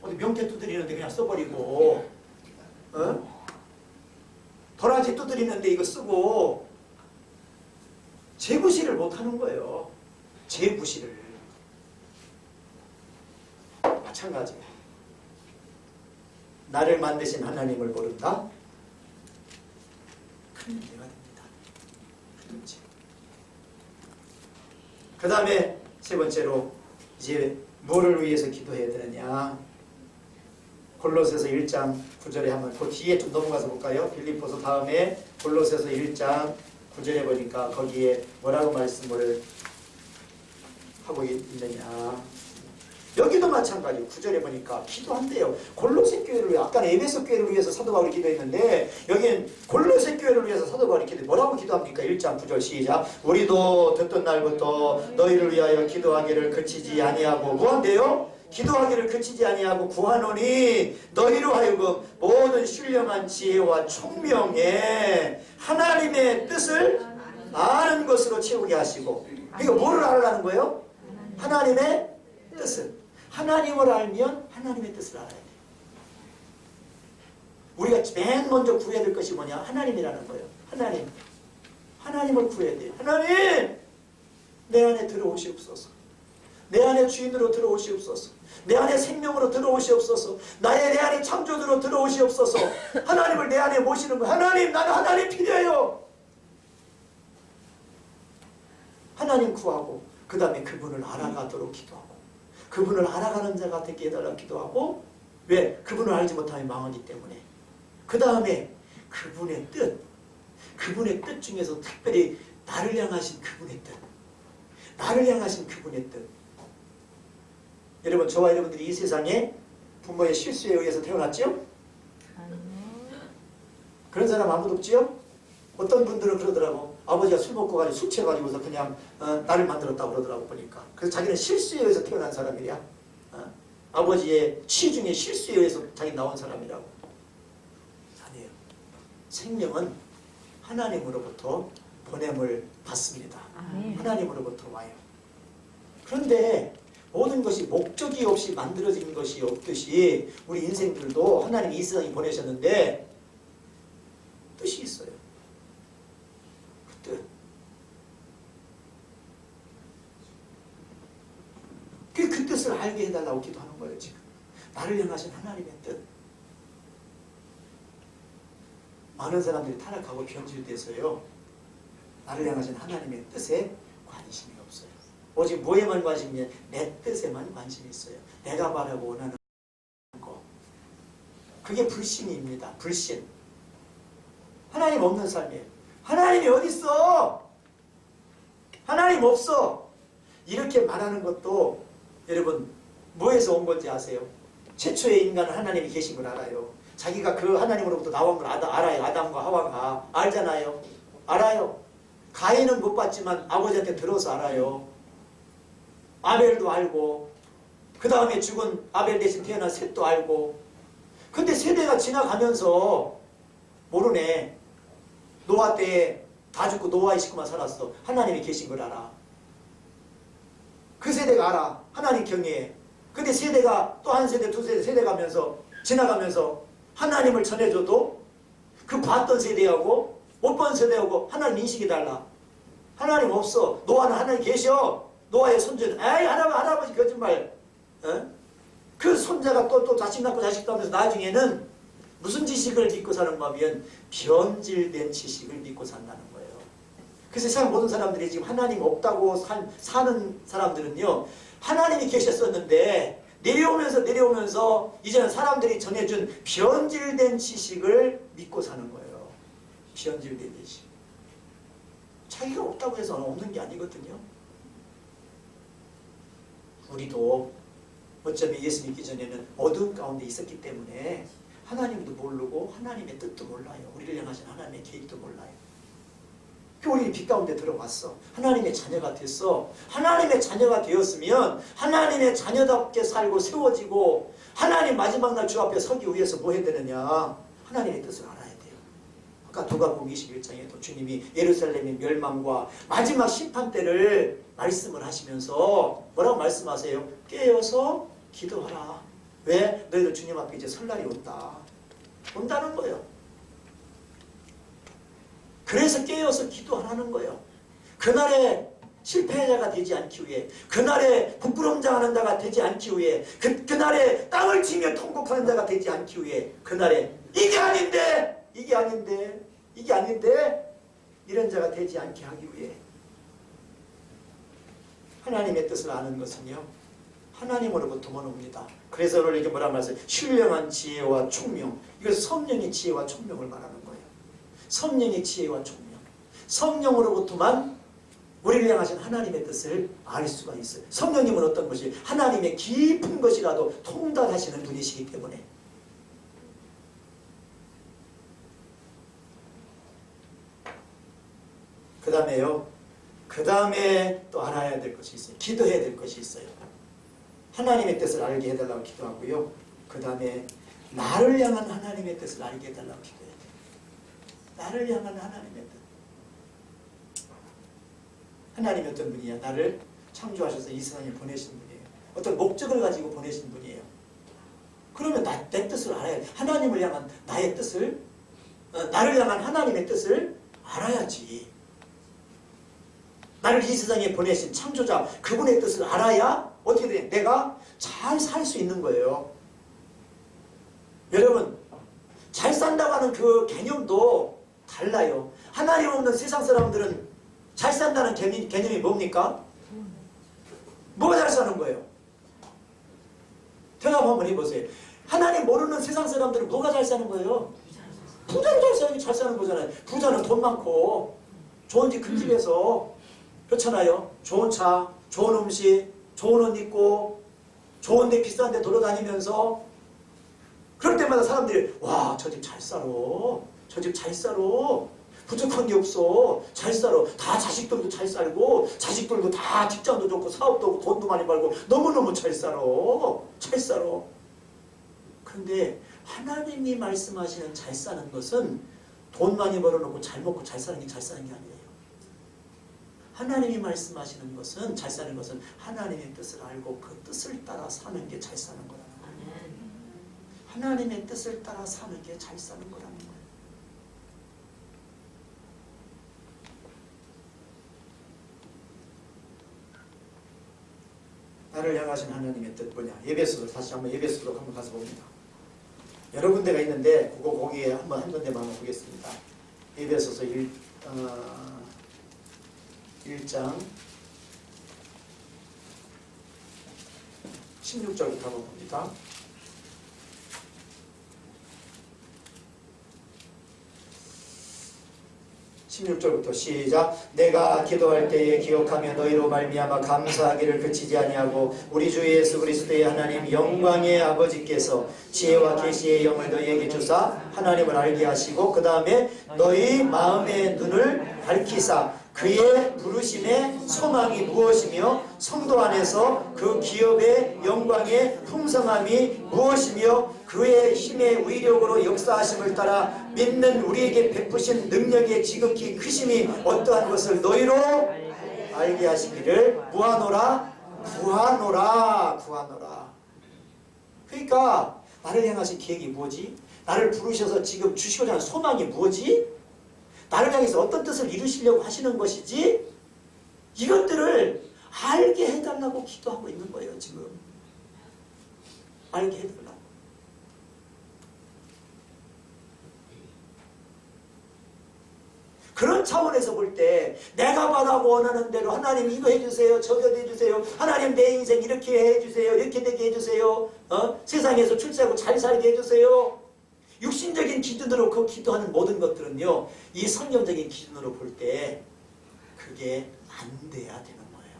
어디 명태 두드리는데 그냥 써버리고 도라지 두드리는데 이거 쓰고 재구시를 못하는 거예요. 재구시를. 마찬가지예요. 나를 만드신 하나님을 모른다? 큰 문제가 됩니다. 큰 문제. 그 다음에 세 번째로 이제 뭐를 위해서 기도해야 되느냐. 골로새서 1장 9절에 한번 그 뒤에 좀 넘어가서 볼까요? 빌립보서 다음에 골로새서 1장 9절에 보니까 거기에 뭐라고 말씀을 하고 있느냐. 여기도 마찬가지로 9절에 보니까 기도한대요. 골로새 교회를 위해, 아까는 에베소 교회를 위해서 사도 바울이 기도했는데 여기는 골로새 교회를 위해서 사도 바울이 기도해. 뭐라고 기도합니까? 1장 9절 시작. 우리도 듣던 날부터 너희를 위하여 기도하기를 그치지 아니하고 뭐한대요? 기도하기를 그치지 아니하고 구하노니 너희로 하여금 모든 신령한 지혜와 총명에 하나님의 뜻을 아는 것으로 채우게 하시고. 그러니까 뭐를 알으라는 거예요? 하나님의 뜻을. 하나님을 알면 하나님의 뜻을 알아야 돼. 우리가 맨 먼저 구해야 될 것이 뭐냐? 하나님이라는 거예요. 하나님. 하나님을 구해야 돼. 하나님! 내 안에 들어오시옵소서. 내 안에 주인으로 들어오시옵소서. 내 안에 생명으로 들어오시옵소서. 내 안에 창조주로 들어오시옵소서. 하나님을 내 안에 모시는 거예요. 하나님, 나는 하나님 필요해요. 하나님 구하고 그 다음에 그분을 알아가도록 기도하고 그분을 알아가는 자가 되게 해달라고 기도하고. 왜? 그분을 알지 못하면 망하기 때문에. 그 다음에 그분의 뜻 중에서 특별히 나를 향하신 그분의 뜻, 나를 향하신 그분의 뜻. 여러분, 저와 여러분들이 이 세상에 부모의 실수에 의해서 태어났죠? 그런 사람 아무도 없지요? 어떤 분들은 그러더라고. 아버지가 술 먹고 가지고 술 취해가지고서 그냥 나를 만들었다고 그러더라고 보니까. 그래서 자기는 실수에 의해서 태어난 사람이야. 아버지의 치중의 실수에 의해서 자기 나온 사람이라고. 아니에요. 생명은 하나님으로부터 보냄을 받습니다. 하나님으로부터 와요. 그런데 모든 것이 목적이 없이 만들어진 것이 없듯이 우리 인생들도 하나님이 이 세상에 보내셨는데 뜻이 있어요. 그 뜻. 그 뜻을 알게 해달라고 기도하는 거예요. 지금 나를 향하신 하나님의 뜻. 많은 사람들이 타락하고 변질돼서요, 나를 향하신 하나님의 뜻에 관심이 없어요. 오직 뭐에만 관심이냐? 내 뜻에만 관심이 있어요. 내가 바라고 원하는 거. 그게 불신입니다. 불신. 하나님 없는 삶이에요. 하나님이 어디 있어? 하나님 없어. 이렇게 말하는 것도 여러분 뭐에서 온 건지 아세요? 최초의 인간은 하나님이 계신 걸 알아요. 자기가 그 하나님으로부터 나온 걸 알아요. 아담과 하와가 알잖아요. 알아요. 가인은 못 봤지만 아버지한테 들어서 알아요. 아벨도 알고, 그 다음에 죽은 아벨 대신 태어난 셋도 알고. 근데 세대가 지나가면서 모르네. 노아 때에 다 죽고 노아의 식구만 살았어. 하나님이 계신 걸 알아. 그 세대가 알아. 하나님 경외해. 근데 세대가 또 한 세대, 두 세대, 세대 가면서 지나가면서 하나님을 전해줘도 그 봤던 세대하고 못 본 세대하고 하나님 인식이 달라. 하나님 없어. 노아는 하나님 계셔. 노아의 손자는 에이 할아버지 거짓말. 그 손자가 또 자식 낳고 자식 낳으면서 나중에는 무슨 지식을 믿고 사는 거면 변질된 지식을 믿고 산다는 거예요. 그래서 세상 모든 사람들이 지금 하나님 없다고 사는 사람들은요, 하나님이 계셨었는데 내려오면서 이제는 사람들이 전해준 변질된 지식을 믿고 사는 거예요. 변질된 지식. 자기가 없다고 해서 없는 게 아니거든요. 우리도 어쩌면 예수 믿기 전에는 어두운 가운데 있었기 때문에 하나님도 모르고 하나님의 뜻도 몰라요. 우리를 향하신 하나님의 계획도 몰라요. 우리는 빛 가운데 들어왔어. 하나님의 자녀가 됐어. 하나님의 자녀가 되었으면 하나님의 자녀답게 살고 세워지고 하나님 마지막 날 주 앞에 서기 위해서 뭐 해야 되느냐? 하나님의 뜻을 알아야 돼요. 아까 누가복음 21장에도 주님이 예루살렘의 멸망과 마지막 심판 때를 말씀을 하시면서 뭐라고 말씀하세요? 깨어서 기도하라. 왜? 너희들 주님 앞에 이제 설날이 온다는 거예요. 그래서 깨어서 기도하라는 거예요. 그날에 실패자가 되지 않기 위해, 그날에 부끄럼장하는 자가 되지 않기 위해, 그날에 땅을 치며 통곡하는 자가 되지 않기 위해, 그날에 이게 아닌데 이런 자가 되지 않게 하기 위해 하나님의 뜻을 아는 것은요, 하나님으로부터만 옵니다. 그래서 오늘 이게 뭐라 말했어요? 신령한 지혜와 총명. 이것은 성령의 지혜와 총명을 말하는 거예요. 성령의 지혜와 총명. 성령으로부터만 우리를 향하신 하나님의 뜻을 알 수가 있어요. 성령님은 어떤 것이? 하나님의 깊은 것이라도 통달하시는 분이시기 때문에. 그 다음에 또 알아야 될 것이 있어요. 기도해야 될 것이 있어요. 하나님의 뜻을 알게 해달라고 기도하고요. 그 다음에 나를 향한 하나님의 뜻을 알게 해달라고 기도해야 돼요. 나를 향한 하나님의 뜻. 하나님이 어떤 분이야? 나를 창조하셔서 이 세상에 보내신 분이에요. 어떤 목적을 가지고 보내신 분이에요. 그러면 내 뜻을 알아야 돼. 하나님을 향한 나의 뜻을, 나를 향한 하나님의 뜻을 알아야지. 나를 이 세상에 보내신 창조자, 그분의 뜻을 알아야 어떻게 돼? 내가 잘 살 수 있는 거예요. 여러분, 잘 산다고 하는 그 개념도 달라요. 하나님 없는 세상 사람들은 잘 산다는 개념이 뭡니까? 뭐가 잘 사는 거예요? 대답 한번 해보세요. 하나님 모르는 세상 사람들은 뭐가 잘 사는 거예요? 부자는 잘 사는 거잖아요. 부자는 돈 많고 좋은 집 큰 집에서, 그렇잖아요. 좋은 차, 좋은 음식, 좋은 옷 입고 좋은 데 비싼 데 돌아다니면서, 그럴 때마다 사람들이 와, 저 집 잘 살아. 저 집 잘 살아. 부족한 게 없어. 잘 살아. 다 자식들도 잘 살고, 자식들도 다 직장도 좋고 사업도 하고 돈도 많이 벌고 너무너무 잘 살아. 잘 살아. 그런데 하나님이 말씀하시는 잘 사는 것은 돈 많이 벌어놓고 잘 먹고 잘 사는 게 잘 사는 게 아니에요. 하나님이 말씀하시는 것은, 잘 사는 것은 하나님의 뜻을 알고 그 뜻을 따라 사는 게 잘 사는 거라는 거예요. 하나님의 뜻을 따라 사는 게 잘 사는 거라는 거예요. 나를 향하신 하나님의 뜻 뭐냐? 에베소서, 다시 한번 에베소서 한번 가서 봅니다. 여러 군데가 있는데 거기에 한 군데만 보겠습니다. 에베소서 1장 16절부터 한번 봅니다. 시작. 내가 기도할 때에 기억하며 너희로 말미암아 감사하기를 그치지 아니하고 우리 주 예수 그리스도의 하나님 영광의 아버지께서 지혜와 계시의 영을 너희에게 주사 하나님을 알게 하시고, 그 다음에 너희 마음의 눈을 밝히사 그의 부르심의 소망이 무엇이며 성도 안에서 그 기업의 영광의 풍성함이 무엇이며 그의 힘의 위력으로 역사하심을 따라 믿는 우리에게 베푸신 능력의 지극히 크심이 어떠한 것을 너희로 알게 하시기를 구하노라. 그러니까 나를 향하신 계획이 뭐지? 나를 부르셔서 지금 주시고자 하는 소망이 뭐지? 나를 향해서 어떤 뜻을 이루시려고 하시는 것이지? 이것들을 알게 해달라고 기도하고 있는 거예요, 지금. 알게 해달라고. 그런 차원에서 볼 때 내가 바라고 원하는 대로 하나님 이거 해주세요, 저거 해주세요, 하나님 내 인생 이렇게 해주세요, 이렇게 되게 해주세요, 세상에서 출세하고 잘 살게 해주세요. 육신적인 기준으로 그 기도하는 모든 것들은요, 이 성경적인 기준으로 볼 때 그게 안 돼야 되는 거예요.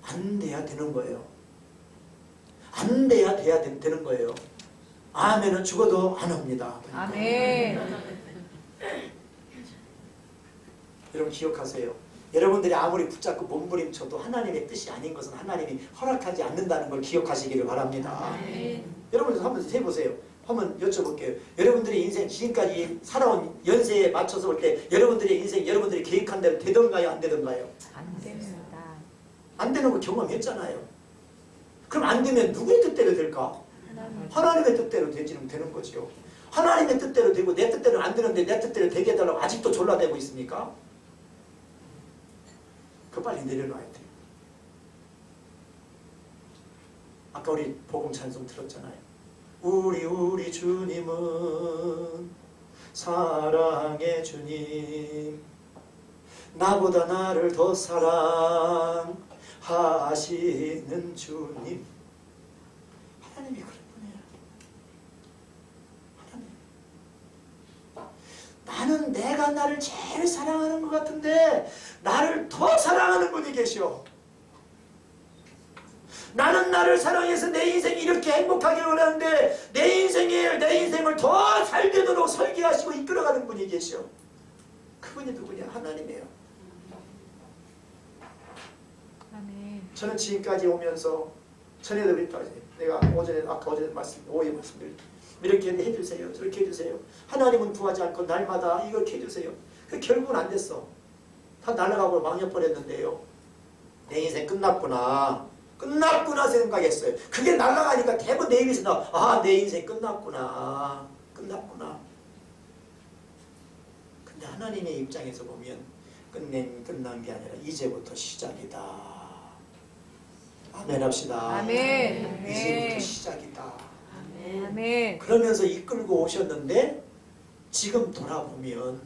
안 돼야 되는 거예요. 안 돼야 되는 거예요. 아멘은 죽어도 안 합니다. 아멘. 여러분 기억하세요. 여러분들이 아무리 붙잡고 몸부림쳐도 하나님의 뜻이 아닌 것은 하나님이 허락하지 않는다는 걸 기억하시기를 바랍니다. 여러분들 한번 해보세요. 한번 여쭤볼게요. 여러분들의 인생 지금까지 살아온 연세에 맞춰서 볼 때 여러분들의 인생 여러분들이 계획한 대로 되던가요? 안 되던가요? 안 됩니다. 안 되는 거 경험했잖아요. 그럼 안 되면 누구의 뜻대로 될까? 하나님의 뜻대로 되지는 되는 거죠. 하나님의 뜻대로 되고 내 뜻대로 안 되는데 내 뜻대로 되게 해달라고 아직도 졸라대고 있습니까? 그 빨리 내려놔야 돼요. 아까 우리 복음 찬송 들었잖아요. 우리 주님은 사랑의 주님, 나보다 나를 더 사랑하시는 주님. 하나님이 그런 분이에요. 하나님. 나는 내가 나를 제일 사랑하는 것 같은데 나를 더 사랑하는 분이 계셔. 나는 나를 사랑해서 내 인생이 이렇게 행복하길 원하는데 내 인생을 더 잘 되도록 설계하시고 이끌어가는 분이 계셔. 그분이 누구냐? 하나님이에요. 아멘. 저는 지금까지 오면서 전에도 내가 아까 어제 오해 말씀드렸 이렇게 해주세요. 저렇게 해주세요. 하나님은 구하지 않고 날마다 이렇게 해주세요. 결국은 안 됐어. 다 날아가고 망해버렸는데요. 내 인생 끝났구나 생각했어요. 그게 날아가니까 대부분 내 입에서 나와. 내 인생 끝났구나. 근데 하나님의 입장에서 보면 끝난 게 아니라 이제부터 시작이다. 아멘 합시다. 아멘. 이제부터 시작이다. 아멘. 그러면서 이끌고 오셨는데 지금 돌아보면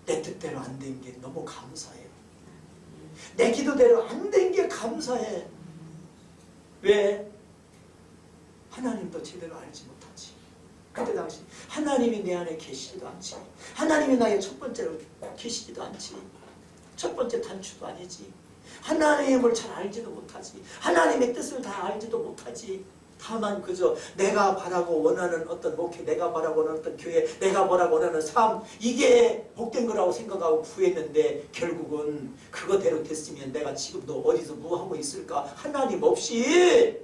내 뜻대로 안 된 게 너무 감사해요. 내 기도대로 안 된 게 감사해. 왜? 하나님도 제대로 알지 못하지. 그때 당시 하나님이 내 안에 계시지도 않지. 하나님이 나의 첫 번째로 계시지도 않지. 첫 번째 단추도 아니지. 하나님을 잘 알지도 못하지. 하나님의 뜻을 다 알지도 못하지. 다만 그저 내가 바라고 원하는 어떤 목회, 내가 바라고 원하는 어떤 교회, 내가 바라고 원하는 삶, 이게 복된 거라고 생각하고 구했는데 결국은 그거대로 됐으면 내가 지금도 어디서 뭐 하고 있을까? 하나님 없이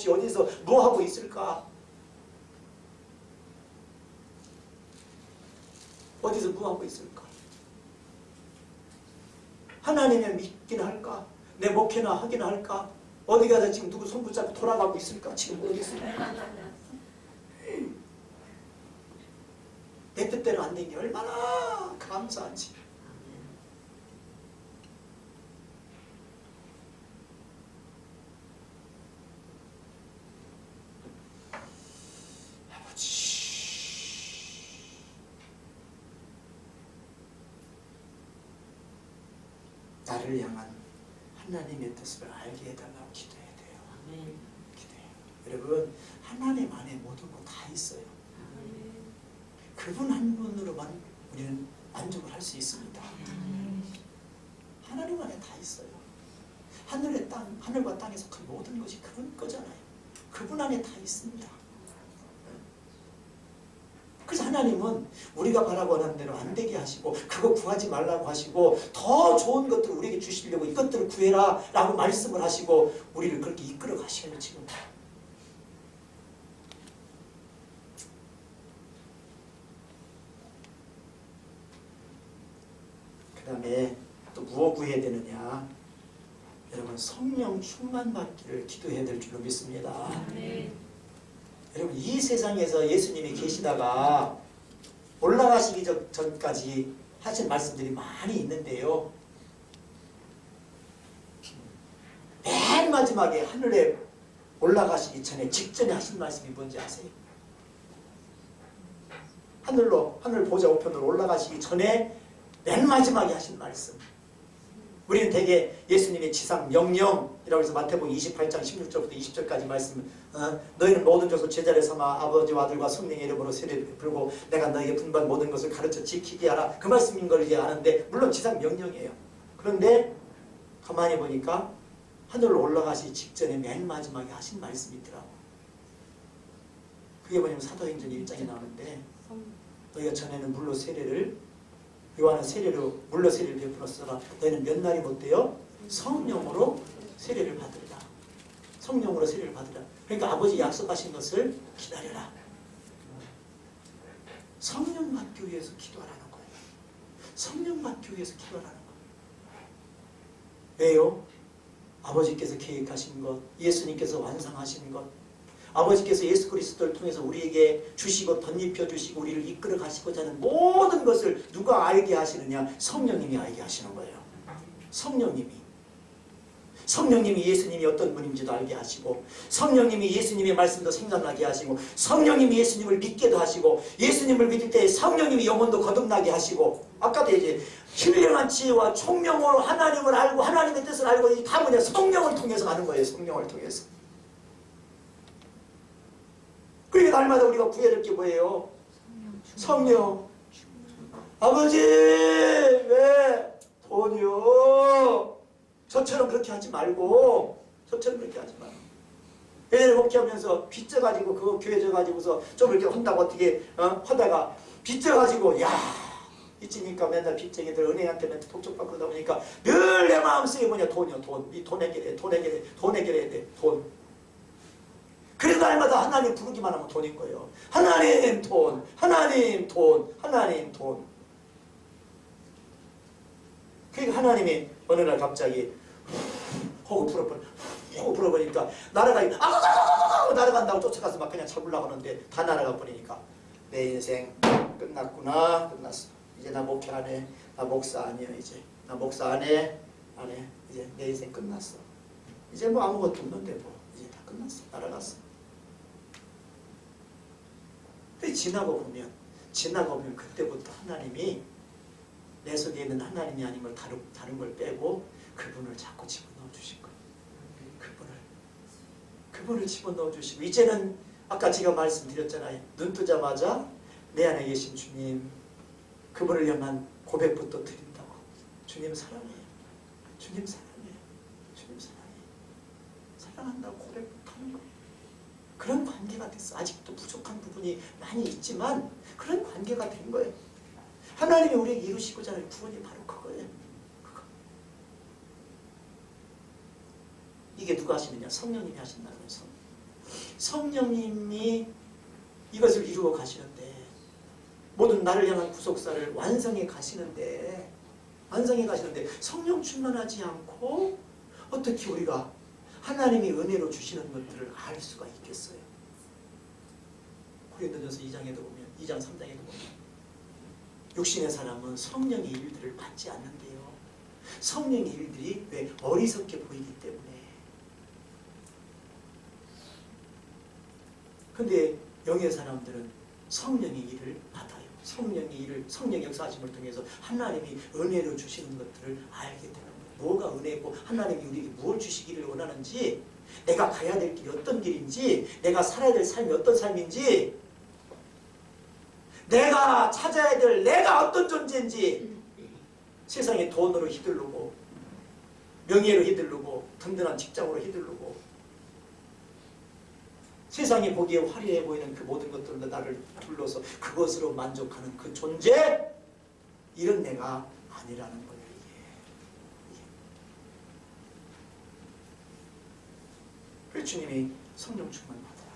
어디서 뭐 하고 있을까? 어디서 뭐 하고 있을까? 하나님을 믿긴 할까? 내 목회나 하긴 할까? 어디 가서 지금 누구 손 붙잡고 돌아가고 있을까? 지금 어디 있을까? 내 뜻대로 안 된 게 얼마나 감사한지. 아버지, 나를 향한 하나님의 뜻을 알게 해달라고 기도해야 돼요. 기도해요. 여러분, 하나님 안에 모든 거 다 있어요. 그분 한 분으로만 우리는 만족을 할 수 있습니다. 하나님 안에 다 있어요. 하늘과 땅에 속한 모든 것이 그분 거잖아요. 그분 안에 다 있습니다. 그래서 하나님은 우리가 바라고 하는 대로 안 되게 하시고 그거 구하지 말라고 하시고 더 좋은 것들을 우리에게 주시려고 이것들을 구해라 라고 말씀을 하시고 우리를 그렇게 이끌어 가시는 지금. 그 다음에 또 무엇 구해야 되느냐? 여러분, 성령 충만 받기를 기도해야 될 줄로 믿습니다. 여러분, 이 세상에서 예수님이 계시다가 올라가시기 전까지 하신 말씀들이 많이 있는데요. 맨 마지막에 하늘에 올라가시기 전에 직전에 하신 말씀이 뭔지 아세요? 하늘 보좌 우편으로 올라가시기 전에 맨 마지막에 하신 말씀. 우리는 대개 예수님의 지상 명령이라고 해서 마태복음 28장 16절부터 20절까지 말씀, 너희는 모든 것을 제자를 삼아 아버지와 아들과 성령의 이름으로 세례를 베풀고 내가 너희에게 분부한 모든 것을 가르쳐 지키게 하라. 그 말씀인 걸 이제 아는데 물론 지상 명령이에요. 그런데 가만히 보니까 하늘로 올라가시기 직전에 맨 마지막에 하신 말씀이 있더라고. 그게 뭐냐면 사도행전 1장에 나오는데 너희가 전에는 물로 세례를 요한은 세례로 물로 세례를 베풀었으나 너희는 몇 날이 못 돼요? 성령으로 세례를 받으리라. 성령으로 세례를 받으라. 그러니까 아버지 약속하신 것을 기다려라. 성령 받기 위해서 기도하라는 거예요. 성령 받기 위해서 기도하라는 거예요. 왜요? 아버지께서 계획하신 것, 예수님께서 완성하신 것, 아버지께서 예수 그리스도를 통해서 우리에게 주시고 덧입혀 주시고 우리를 이끌어 가시고자 하는 모든 것을 누가 알게 하시느냐? 성령님이 알게 하시는 거예요. 성령님이 예수님이 어떤 분인지도 알게 하시고, 성령님이 예수님의 말씀도 생각나게 하시고, 성령님이 예수님을 믿게도 하시고, 예수님을 믿을 때 성령님이 영혼도 거듭나게 하시고, 아까도 이제 신령한 지혜와 총명으로 하나님을 알고 하나님의 뜻을 알고, 이 다 뭐냐? 성령을 통해서 하는 거예요. 성령을 통해서. 그러니까 날마다 우리가 구해야 될 게 뭐예요? 성령. 아버지 왜? 돈이요. 저처럼 그렇게 하지 말고, 예를 목회하면서 빚져가지고 그거 교회 져가지고서 좀 이렇게 한다고 어떻게 하다가 빚져가지고 이쯤이니까 맨날 빚쟁이들 은행한테 맨날 독촉받고 그러다 보니까 늘 내 마음속에 뭐냐? 돈이요. 돈 해결해야 돼. 돈. 그래서 날마다 하나님 부르기만 하면 돈인 거예요. 하나님 돈. 그러니까 하나님이 어느 날 갑자기 호흡 불어버리니까 날아간다고 쫓아가서 막 그냥 잡으려고 하는데 다 날아가 버리니까 내 인생 끝났어. 이제 나 목회 안 해. 나 목사 아니야. 이제 나 목사 안 해. 이제 내 인생 끝났어. 이제 뭐 아무것도 없는데 뭐 이제 다 끝났어. 날아갔어. 근데 지나고 보면 그때부터 하나님이 내 속에 있는 하나님이 아닌 걸 다른 걸 빼고 그분을 자꾸 집어넣어 주신 거예요. 그분을 집어넣어 주시고, 이제는 아까 제가 말씀드렸잖아요. 눈 뜨자마자 내 안에 계신 주님, 그분을 향한 고백부터 드린다고. 주님 사랑해요. 사랑한다고 고백부터 하는 거예요. 그런 관계가 됐어. 아직도 부족한 부분이 많이 있지만 그런 관계가 된 거예요. 하나님이 우리에게 이루시고자 하는 구원이 바로 그거예요. 이게 누가 하시느냐? 성령님이 하신다는 거예요. 성령님이 이것을 이루어 가시는데, 모든 나를 향한 구속사를 완성해 가시는데 성령 충만하지 않고 어떻게 우리가 하나님이 은혜로 주시는 것들을 알 수가 있겠어요? 고린도전서 2장에도 보면, 2장 3장에도 보면 육신의 사람은 성령의 일들을 받지 않는데요. 성령의 일들이 왜? 어리석게 보이기 때문에. 근데 영의 사람들은 성령의 일을 받아요. 성령 역사하심을 통해서 하나님이 은혜로 주시는 것들을 알게 되는 거예요. 뭐가 은혜고 하나님이 우리에게 무엇을 주시기를 원하는지, 내가 가야 될 길이 어떤 길인지, 내가 살아야 될 삶이 어떤 삶인지, 내가 찾아야 될 내가 어떤 존재인지, 세상에 돈으로 휘둘르고 명예로 휘둘르고 든든한 직장으로 휘둘르고 세상이 보기에 화려해 보이는 그 모든 것들로 나를 둘러서 그것으로 만족하는 그 존재, 이런 내가 아니라는 거예요. 그래서 주님이 성령 충만 받아라.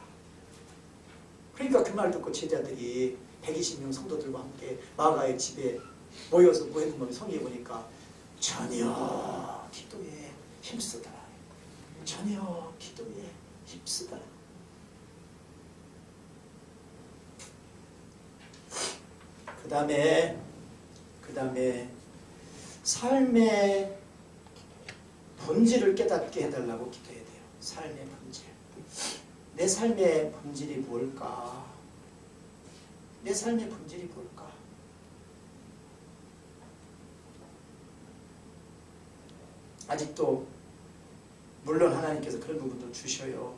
그러니까 그 말 듣고 제자들이 120명 성도들과 함께 마가의 집에 모여서 뭐 했는 놈이 성경에 보니까 전혀 기도에 힘쓰더라. 전혀 기도에 힘쓰더라. 그 다음에 삶의 본질을 깨닫게 해달라고 기도해야 돼요. 삶의 본질. 내 삶의 본질이 뭘까? 내 삶의 본질이 뭘까? 아직도 물론 하나님께서 그런 부분도 주셔요.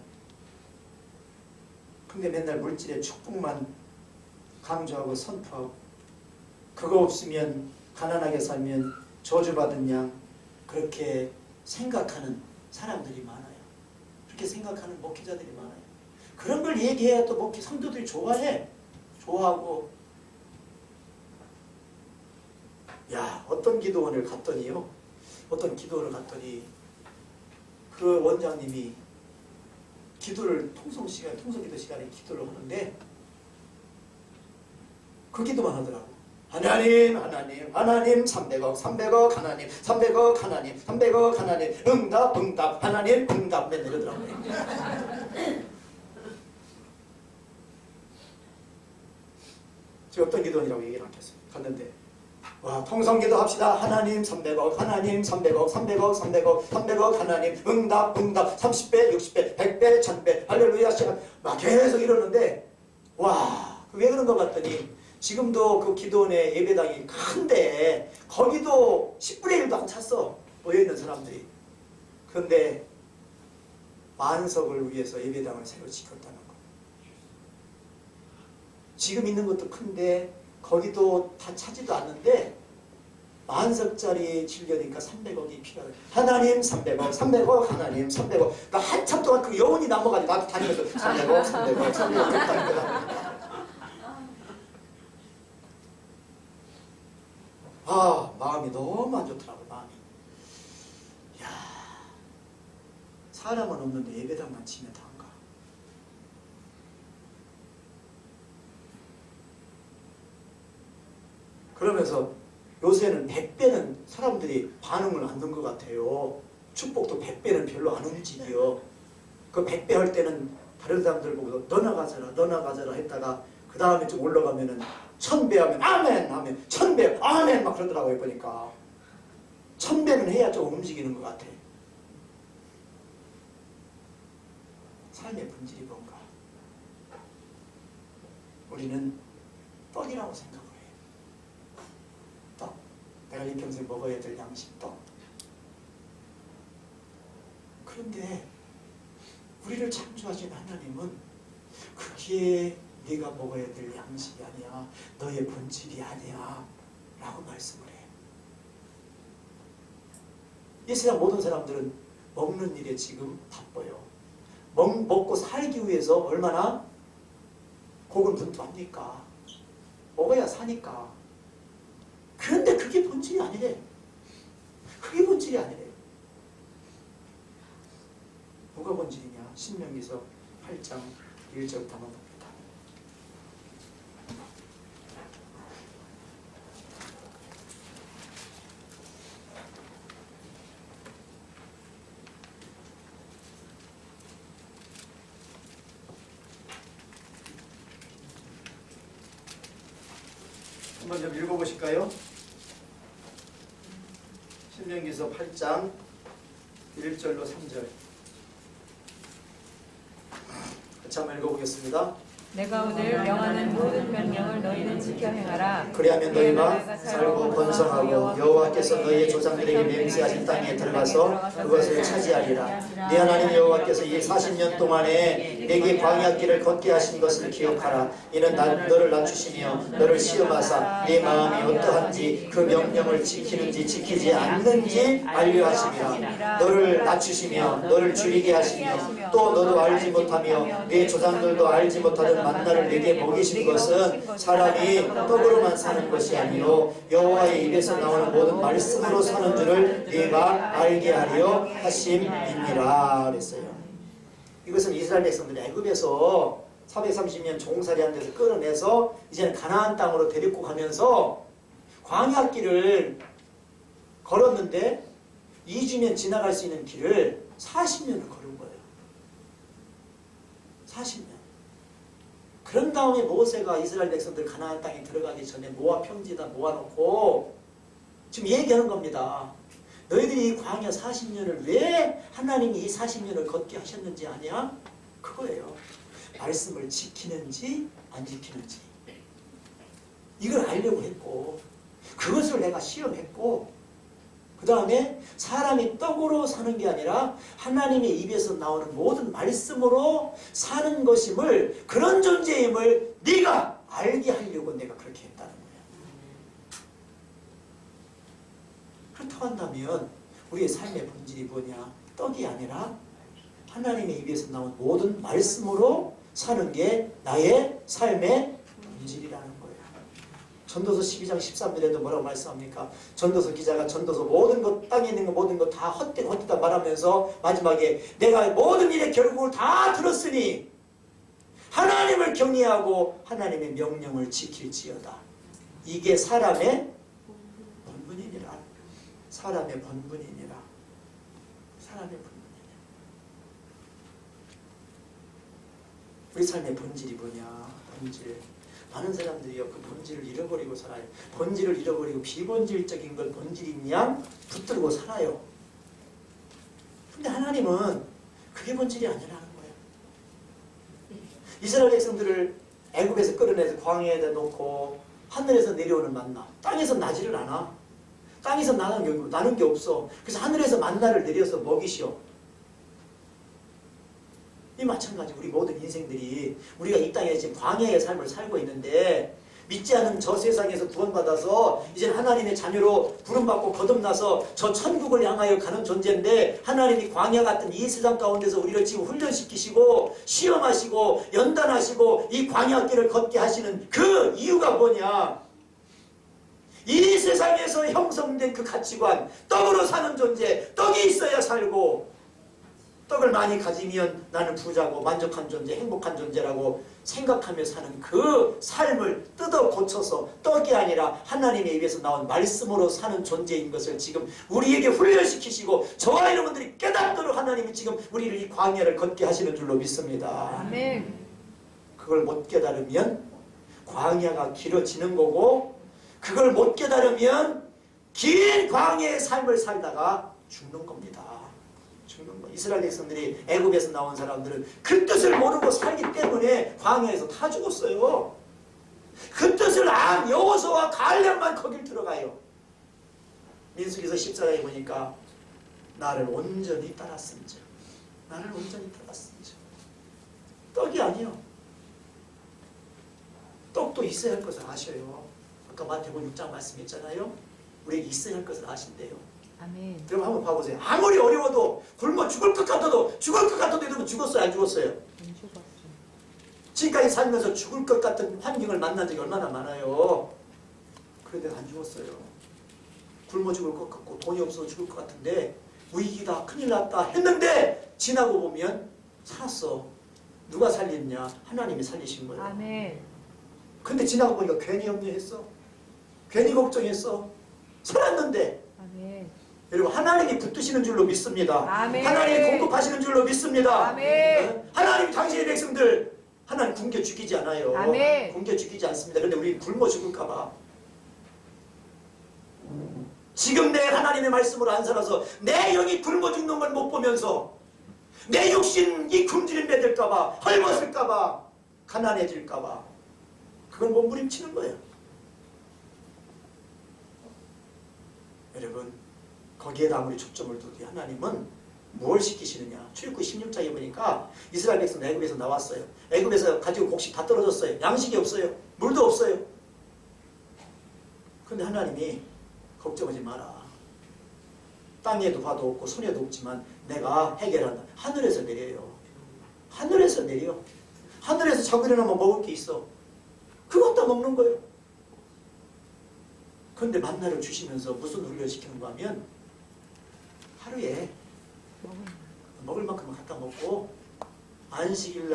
근데 맨날 물질의 축복만 강조하고 선포하고, 그거 없으면 가난하게 살면 저주받은 양, 그렇게 생각하는 사람들이 많아요. 그렇게 생각하는 목회자들이 많아요. 그런 걸 얘기해야 또 목회 성도들이 좋아하고. 야, 어떤 기도원을 갔더니요. 어떤 기도원을 갔더니 그 원장님이 기도를 통성기도 시간에 기도를 하는데 그 기도만 하더라고. 하나님 300억 300억 하나님 300억 하나님 300억 하나님 응답 하나님 응답 맨날 이러더라고요. 제가 어떤 기도원이라고 얘기를 안 했어요. 갔는데 와, 통성기도 합시다. 하나님 300억 하나님 300억 300억 300억 300억 하나님 응답 30배 60배 100배 1000배 할렐루야 막 계속 이러는데 와, 왜 그런 것 같더니 지금도 그 기도원의 예배당이 큰데 거기도 10분의 1도 안 찼어. 모여있는 사람들이. 그런데 만석을 위해서 예배당을 새로 지켰다는 거. 지금 있는 것도 큰데 거기도 다 차지도 않는데 만석짜리 지려니까 300억이 필요하다. 하나님 300억 300억 하나님 300억. 나 한참 동안 그 여운이 남아가지고 나도 다니면서 300억 300억 300억 했다니까. 아, 마음이 너무 안 좋더라고. 마음이. 야, 사람은 없는데 예배당만 치면 다인가. 그러면서 요새는 100배는 사람들이 반응을 안 넣은 것 같아요. 축복도 100배는 별로 안 움직여. 그 100배 할 때는 다른 사람들 보고 너 나가져라 했다가 그 다음에 좀 올라가면은 1000배 하면 아멘 하면 1000배 아멘 막 그러더라고요. 보니까 1000배는 해야 좀 움직이는 것 같아. 삶의 본질이 뭔가? 우리는 떡이라고 생각을 해요. 떡. 내가 이 평생 먹어야 될 양식 떡. 그런데 우리를 창조하신 하나님은 그게 네가 먹어야 될 양식이 아니야. 너의 본질이 아니야. 라고 말씀을 해요. 이 세상 모든 사람들은 먹는 일에 지금 바빠요. 먹고 살기 위해서 얼마나 고군분투합니까? 먹어야 사니까. 그런데 그게 본질이 아니래. 그게 본질이 아니래. 뭐가 본질이냐? 신명기서 8장 1절부터 한번 봅니다. 한번 좀 읽어보실까요? 신명기서 8장 1절로 3절 같이 한번 읽어보겠습니다. 내가 오늘 명하는 모든 명령을 너희는 지켜 행하라. 그리하면 너희가 살고 번성하고 여호와께서 너희의 조상들에게 맹세하신 땅에 들어가서 그것을 차지하리라. 네 하나님 여호와께서 이 40년 동안에 내게 광야길을 걷게 하신 것을 기억하라. 이는 너를 낮추시며 너를 시험하사 네 마음이 어떠한지 그 명령을 지키는지 지키지 않는지 알려 하심이라. 너를 낮추시며 너를 줄이게 하시며 또 너도 알지 못하며 네 조상들도 알지 못하던 만나를 내게 먹이신 것은 사람이 떡으로만 사는 것이 아니요 여호와의 입에서 나오는 모든 말씀으로 사는 줄을 네가 알게 하려 하심이니라 그랬어요. 이것은 이스라엘 백성들이 애굽에서 430년 종살이한 데서 끌어내서 이제는 가나안 땅으로 데리고 가면서 광야길을 걸었는데 2주면 지나갈 수 있는 길을 40년을 걸은 거예요. 40년. 그런 다음에 모세가 이스라엘 백성들 가나안 땅에 들어가기 전에 모압 평지에다 모아놓고 지금 얘기하는 겁니다. 너희들이 이 광야 40년을 왜 하나님이 이 40년을 걷게 하셨는지 아냐? 그거예요. 말씀을 지키는지 안 지키는지 이걸 알려고 했고 그것을 내가 시험했고 그 다음에 사람이 떡으로 사는 게 아니라 하나님의 입에서 나오는 모든 말씀으로 사는 것임을 그런 존재임을 네가 알게 하려고 내가 그렇게 했다는 거야. 그렇다고 한다면 우리의 삶의 본질이 뭐냐? 떡이 아니라 하나님의 입에서 나온 모든 말씀으로 사는 게 나의 삶의 본질이라는 거예요. 전도서 12장 13절에도 뭐라고 말씀합니까? 전도서 기자가 전도서 모든 것, 땅에 있는 것 모든 것 다 헛되다 말하면서 마지막에 내가 모든 일의 결국을 다 들었으니 하나님을 경외하고 하나님의 명령을 지킬지어다. 이게 사람의 본분이니라. 사람의 본분이니라. 사람의 본분이니라. 우리 삶의 본질이 뭐냐? 본질. 많은 사람들이요, 그 본질을 잃어버리고 살아요. 본질을 잃어버리고 비본질적인 걸 본질인 양 붙들고 살아요. 근데 하나님은 그게 본질이 아니라는 거예요. 이스라엘 백성들을 애굽에서 끌어내서 광야에다 놓고 하늘에서 내려오는 만나, 땅에서 나지를 않아. 땅에서 나는 게 없어. 그래서 하늘에서 만나를 내려서 먹이시오. 이 마찬가지 우리 모든 인생들이 우리가 이 땅에 지금 광야의 삶을 살고 있는데 믿지 않은 저 세상에서 구원받아서 이제 하나님의 자녀로 부름받고 거듭나서 저 천국을 향하여 가는 존재인데 하나님이 광야 같은 이 세상 가운데서 우리를 지금 훈련시키시고 시험하시고 연단하시고 이 광야길을 걷게 하시는 그 이유가 뭐냐? 이 세상에서 형성된 그 가치관, 떡으로 사는 존재, 떡이 있어야 살고 떡을 많이 가지면 나는 부자고 만족한 존재, 행복한 존재라고 생각하며 사는 그 삶을 뜯어 고쳐서 떡이 아니라 하나님의 입에서 나온 말씀으로 사는 존재인 것을 지금 우리에게 훈련시키시고 저와 여러분들이 깨닫도록 하나님이 지금 우리를 이 광야를 걷게 하시는 줄로 믿습니다. 아멘. 그걸 못 깨달으면 광야가 길어지는 거고 그걸 못 깨달으면 긴 광야의 삶을 살다가 죽는 겁니다. 죽는 거. 이스라엘 백성들이 애굽에서 나온 사람들은 그 뜻을 모르고 살기 때문에 광야에서 다 죽었어요. 그 뜻을 안 여호수아와 갈렙만 거길 들어가요. 민수기서 14장에 보니까 나를 온전히 따랐음즉 나를 온전히 따랐음즉 떡이 아니요. 떡도 있어야 할 것을 아셔요. 아까 마태복음 6장 말씀했잖아요. 우리에게 있어야 할 것을 아신대요. 아멘. 그럼 한번 봐보세요. 아무리 어려워도 굶어 죽을 것 같아도 여러분 죽었어요? 안 죽었어요? 안 죽었죠. 지금까지 살면서 죽을 것 같은 환경을 만난 적이 얼마나 많아요. 그런데 안 죽었어요. 굶어 죽을 것 같고 돈이 없어서 죽을 것 같은데 위기다 큰일 났다 했는데 지나고 보면 살았어. 누가 살렸냐? 하나님이 살리신 거예요. 아멘. 근데 지나고 보니까 괜히 염려했어. 괜히 걱정했어. 살았는데 아멘. 여러분 하나님이 붙드시는 줄로 믿습니다. 아멘. 하나님이 공급하시는 줄로 믿습니다. 아멘. 하나님이 당신의 백성들 하나님 굶겨 죽이지 않아요. 아멘. 굶겨 죽이지 않습니다. 그런데 우리 굶어 죽을까 봐 지금 내 하나님의 말씀으로 안 살아서 내 영이 굶어 죽는 걸 못 보면서 내 육신이 굶주림 맺을까 봐 헐벗을까 봐 가난해질까 봐 그걸 몸부림치는 거예요. 여러분 거기에다 아무리 초점을 두지 하나님은 뭘 시키시느냐. 출애굽기 16장에 보니까 이스라엘 백성 애굽에서 나왔어요. 애굽에서 가지고 곡식 다 떨어졌어요. 양식이 없어요. 물도 없어요. 그런데 하나님이 걱정하지 마라. 땅에도 봐도 없고 손에도 없지만 내가 해결한다. 하늘에서 내려요. 하늘에서 내려. 하늘에서 자고 일어나면 먹을 게 있어. 그거 다 먹는 거예요. 그런데 만나를 주시면서 무슨 훈련시키는가 하면 하루에 먹을 만큼은 갖다 먹고 안식일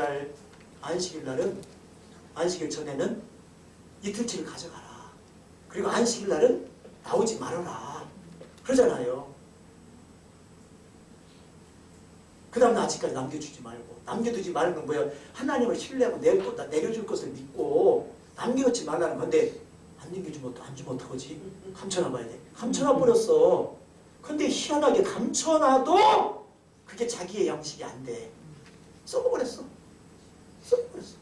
전에는 이틀치를 가져가라. 그리고 안식일 날은 나오지 말아라. 그러잖아요. 그 다음 날 아침까지 남겨주지 말고. 남겨두지 말는 건 뭐야? 하나님을 신뢰하고 내려줄 것을 믿고 남겨놓지 말라는 건데 안 남겨주면 안 주면 어떡하지? 감춰놔봐야 돼. 감춰놔 버렸어. 근데 희한하게 감춰놔도 그게 자기의 양식이 안 돼. 썩어버렸어. 썩어버렸어.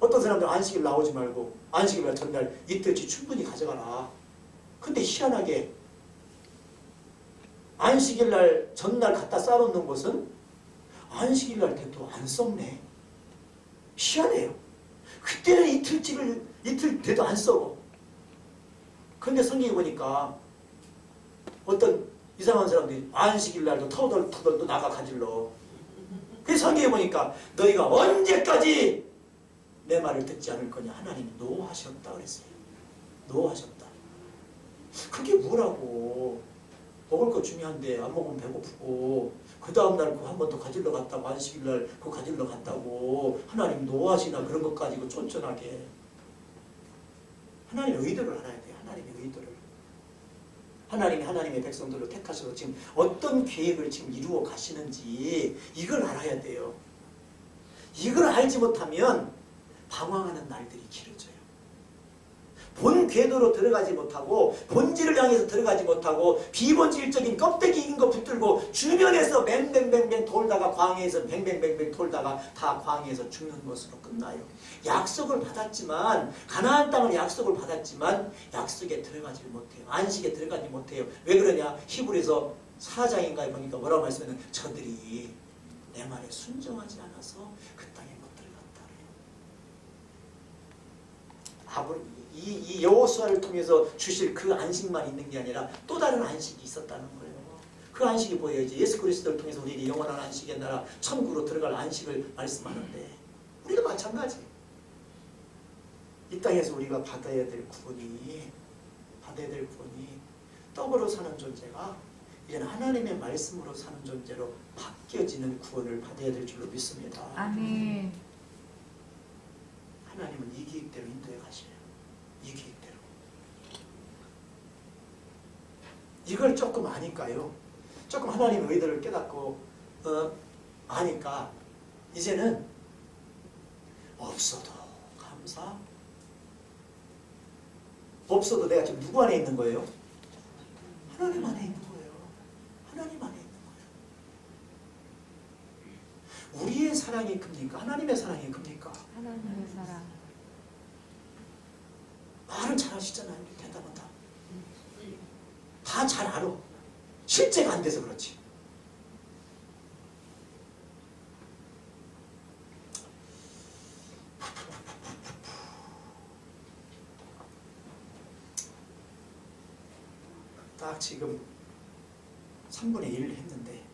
어떤 사람들 안식일 나오지 말고 안식일 전날 이틀치 충분히 가져가라. 근데 희한하게 안식일날 전날 갖다 쌓아놓는 것은 안식일날 돼도 안 썩네. 희한해요. 그때는 이틀 돼도 안 썩어. 근데 성경에 보니까 어떤 이상한 사람들이 안식일날도 터덜터덜 또 나가 가질러. 그 성경에 보니까 너희가 언제까지 내 말을 듣지 않을 거냐. 하나님이 노하셨다 그랬어요. 노하셨다. 그게 뭐라고. 먹을 거 중요한데 안 먹으면 배고프고 그 다음날 그거 한 번 더 가지러 갔다고 안식일날 그거 가지러 갔다고 하나님 노하시나 그런 것 가지고 쫀쫀하게. 하나님의 의도를 알아야 돼요. 하나님의 의도를. 하나님이 하나님의 백성들을 택하셔서 지금 어떤 계획을 지금 이루어 가시는지 이걸 알아야 돼요. 이걸 알지 못하면 방황하는 날들이 길어져요. 본 궤도로 들어가지 못하고 본질을 향해서 들어가지 못하고 비본질적인 껍데기인 거 붙들고 주변에서 뱅뱅뱅뱅 돌다가 광야에서 뱅뱅뱅뱅 돌다가 다 광야에서 죽는 것으로 끝나요. 약속을 받았지만 가나안 땅을 약속을 받았지만 약속에 들어가지 못해요. 안식에 들어가지 못해요. 왜 그러냐? 히브리서 4장인가에 보니까 뭐라고 말씀하면 저들이 내 말에 순종하지 않아서 그 땅에 못 들어갔다. 이 여호수아를 통해서 주실 그 안식만 있는 게 아니라 또 다른 안식이 있었다는 거예요. 그 안식이 뭐예요? 이제 예수 그리스도를 통해서 우리에게 영원한 안식의 나라 천국으로 들어갈 안식을 말씀하는데 우리도 마찬가지. 이 땅에서 우리가 받아야 될 구원이 떡으로 사는 존재가 이제는 하나님의 말씀으로 사는 존재로 바뀌어지는 구원을 받아야 될 줄로 믿습니다. 아멘. 하나님은 이 계획대로 인도해 가셔요. 이 계획대로. 이걸 조금 아니까요. 조금 하나님의 의도를 깨닫고 아니까 이제는 없어도 감사. 없어도 내가 지금 누구 안에 있는 거예요? 하나님 안에 있는 거예요. 하나님 안에 있는 거예요. 우리의 사랑이 큽니까? 하나님의 사랑이 큽니까? 하나님의 사랑. 말은 잘하시잖아요. 대답은 다. 다 잘 알아. 실제가 안 돼서 그렇지. 딱 지금 3분의 1 했는데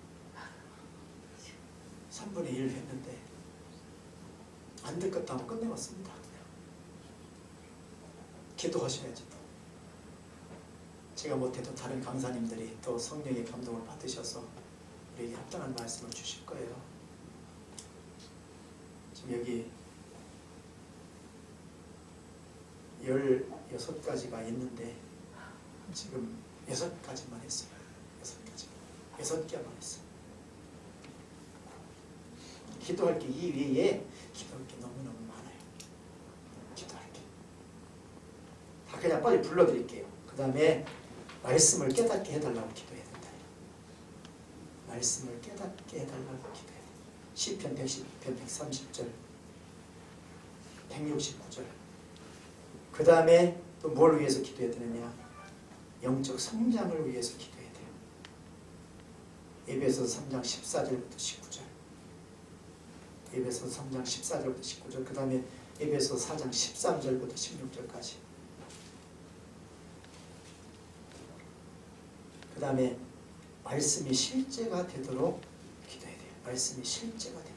3분의 1 했는데 안 될 것도 하고 끝내왔습니다. 기도하셔야지. 제가 못해도 다른 강사님들이 또 성령의 감동을 받으셔서 우리에게 합당한 말씀을 주실 거예요. 지금 여기 16가지가 있는데 지금 6가지만 했어요. 6개만 했어요. 기도할 게 이 외에 기도할 게 너무너무 많아요. 기도할 게. 다 그냥 빨리 불러드릴게요. 그 다음에 말씀을 깨닫게 해달라고 기도해야 된다. 말씀을 깨닫게 해달라고 기도해야 돼요. 시편 110편 130절 169절 그 다음에 또 뭘 위해서 기도해야 되느냐? 영적 성장을 위해서 기도해야 돼요. 에베소서 3장 14절부터 19절 에베소서 3장 14절부터 19절 그 다음에 에베소서 4장 13절부터 16절까지 그 다음에 말씀이 실제가 되도록 기도해야 돼요. 말씀이 실제가 되도록.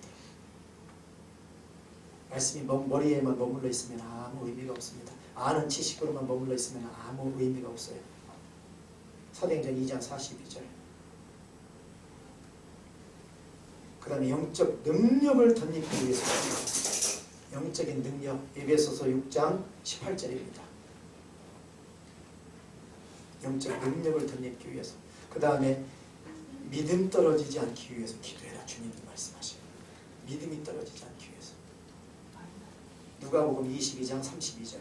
말씀이 머리에만 머물러 있으면 아무 의미가 없습니다. 아는 지식으로만 머물러 있으면 아무 의미가 없어요. 사도행전 2장 42절 그 다음에 영적 능력을 덧입기 위해서 영적인 능력 에베소서 6장 18절입니다. 영적 능력을 덧입기 위해서 그 다음에 믿음 떨어지지 않기 위해서 기도해라. 주님이 말씀하시고 믿음이 떨어지지 않기 위해서 누가복음 22장 32절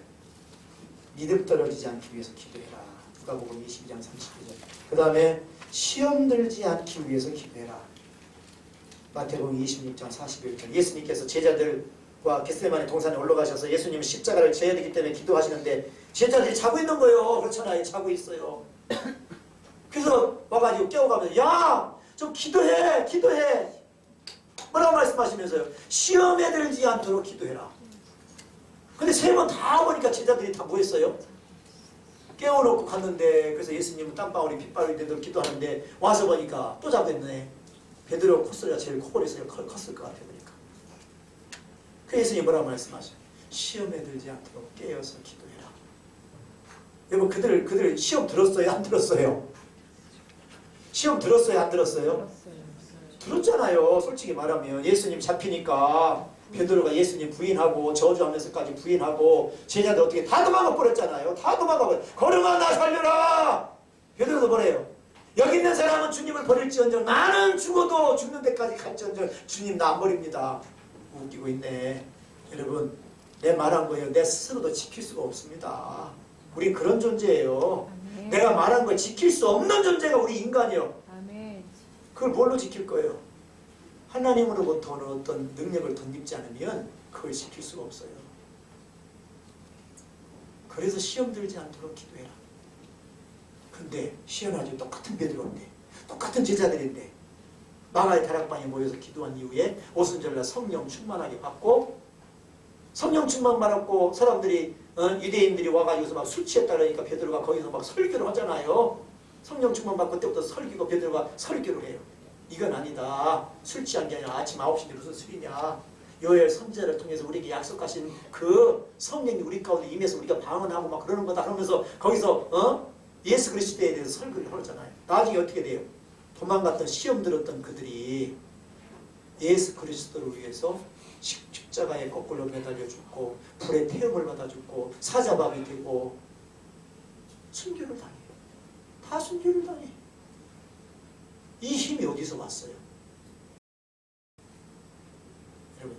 믿음 떨어지지 않기 위해서 기도해라. 누가복음 22장 32절 그 다음에 시험 들지 않기 위해서 기도해라. 마태복음 26장 41절 예수님께서 제자들과 겟세마네 동산에 올라가셔서 예수님은 십자가를 져야 되기 때문에 기도하시는데 제자들이 자고 있는 거예요. 그렇잖아요. 자고 있어요. 그래서 와가지고 깨워가면서 야! 좀 기도해! 기도해! 뭐라고 말씀하시면서요? 시험에 들지 않도록 기도해라. 근데 3번 다 오니까 제자들이 다 뭐 했어요? 깨워놓고 갔는데 그래서 예수님은 땀방울이 핏방울이 되도록 기도하는데 와서 보니까 또 자고 있네. 베드로 콧소리가 제일 코골이 소리가 컸을 것 같아요. 그러니까. 그 예수님이 뭐라고 말씀하셔요? 시험에 들지 않도록 깨어서 기도해라. 여러분 그들 시험 들었어요? 안 들었어요? 시험 들었어요? 안 들었어요? 들었잖아요. 솔직히 말하면 예수님 잡히니까 베드로가 예수님 부인하고 저주하면서까지 부인하고 제자들 어떻게 다 도망가 버렸잖아요. 다 도망가 버려. 걸음아 나 살려라. 베드로도 뭐래요? 여기 있는 사람은 주님을 버릴지언정 나는 죽어도 죽는 데까지 갈지언정 주님 나 안 버립니다. 웃기고 있네. 여러분 내 말한 거예요. 내 스스로도 지킬 수가 없습니다. 우리 그런 존재예요. 아멘. 내가 말한 걸 지킬 수 없는 존재가 우리 인간이요. 아멘. 그걸 뭘로 지킬 거예요? 하나님으로부터 오는 어떤 능력을 덧입지 않으면 그걸 지킬 수가 없어요. 그래서 시험 들지 않도록 기도해라. 근데 시험하지 똑같은 베드로인데 똑같은 제자들인데 마가의 다락방에 모여서 기도한 이후에 오순절날 성령 충만하게 받고 성령 충만 받았고 사람들이 유대인들이 와가지고서 막 술 취했다 그러니까 베드로가 거기서 막 설교를 하잖아요. 성령 충만 받고 그때부터 설교고 베드로가 설교를 해요. 이건 아니다. 술 취한 게 아니라 아침 9시인데 무슨 술이냐. 요엘 선지자를 통해서 우리에게 약속하신 그 성령이 우리 가운데 임해서 우리가 방언하고 막 그러는 거다 하면서 거기서 예수 그리스도에 대해서 설교를 하잖아요. 나중에 어떻게 돼요? 도망갔던 시험 들었던 그들이 예수 그리스도를 위해서 십자가에 거꾸로 매달려 죽고 불에 태움을 받아 죽고 사자밥이 되고 순교를 당해요. 다 순교를 당해. 이 힘이 어디서 왔어요? 여러분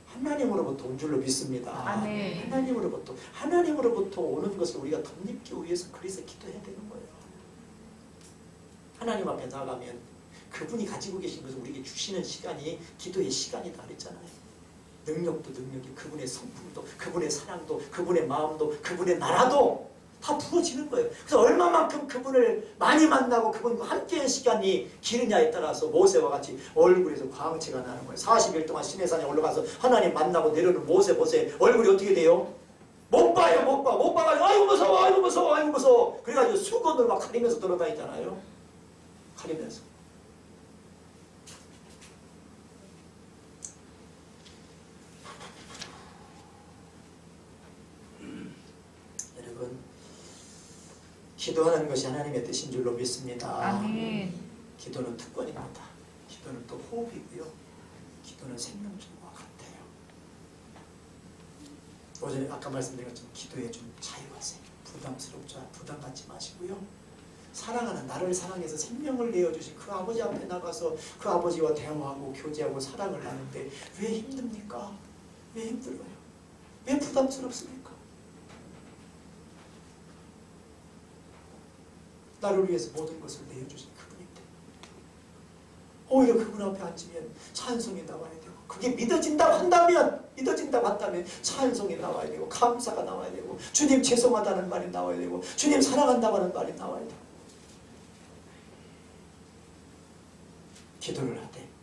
하나님으로부터 온 줄로 믿습니다. 아멘. 하나님으로부터 오는 것을 우리가 덧입기 위해서 그래서 기도해야 되는 거예요. 하나님 앞에 나가면 그분이 가지고 계신 것을 우리에게 주시는 시간이 기도의 시간이다 그랬잖아요. 능력도 능력이 그분의 성품도 그분의 사랑도 그분의 마음도 그분의 나라도 다 부어지는 거예요. 그래서 얼마만큼 그분을 많이 만나고 그분과 함께한 시간이 기느냐에 따라서 모세와 같이 얼굴에서 광채가 나는 거예요. 40일 동안 시내산에 올라가서 하나님 만나고 내려오는 모세 얼굴이 어떻게 돼요? 못 봐요. 못 봐가지고 아이고 무서워. 그래가지고 수건을 막 가리면서 돌아다니잖아요. 가리면서. 여러분 기도하는 것이 하나님의 뜻인 줄로 믿습니다. 아멘. 기도는 특권입니다. 기도는 또 호흡이고요. 기도는 생명줄과 같아요. 어제 아까 말씀드린 것처럼 기도에 좀 자유하세요. 부담 갖지 마시고요. 사랑하는 나를 사랑해서 생명을 내어주신 그 아버지 앞에 나가서 그 아버지와 대화하고 교제하고 사랑을 하는데 왜 힘듭니까? 왜 힘들어요? 왜 부담스럽습니까? 나를 위해서 모든 것을 내어주신 그분인데 오히려 그분 앞에 앉으면 찬송이 나와야 되고 그게 믿어진다고 한다면 찬송이 나와야 되고 감사가 나와야 되고 주님 죄송하다는 말이 나와야 되고 주님 사랑한다고 하는 말이 나와야 되고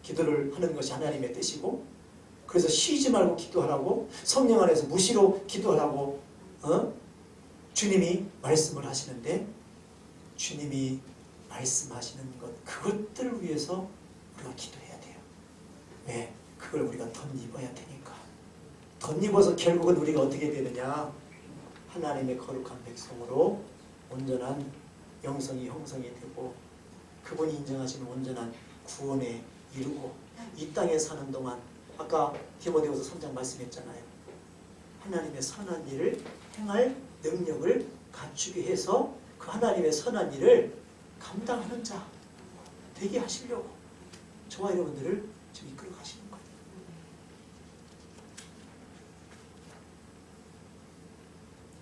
기도를 하는 것이 하나님의 뜻이고 그래서 쉬지 말고 기도하라고 성령 안에서 무시로 기도하라고 주님이 말씀을 하시는데 주님이 말씀하시는 것 그것들을 위해서 우리가 기도해야 돼요. 왜? 그걸 우리가 덧입어야 되니까. 덧입어서 결국은 우리가 어떻게 되느냐 하나님의 거룩한 백성으로 온전한 영성이 형성이 되고 그분이 인정하시는 온전한 구원에 이루고 이 땅에 사는 동안 아까 디모데후서 3장 말씀했잖아요. 하나님의 선한 일을 행할 능력을 갖추게 해서 그 하나님의 선한 일을 감당하는 자 되게 하시려고 저와 여러분들을 지금 이끌어 가시는 거예요.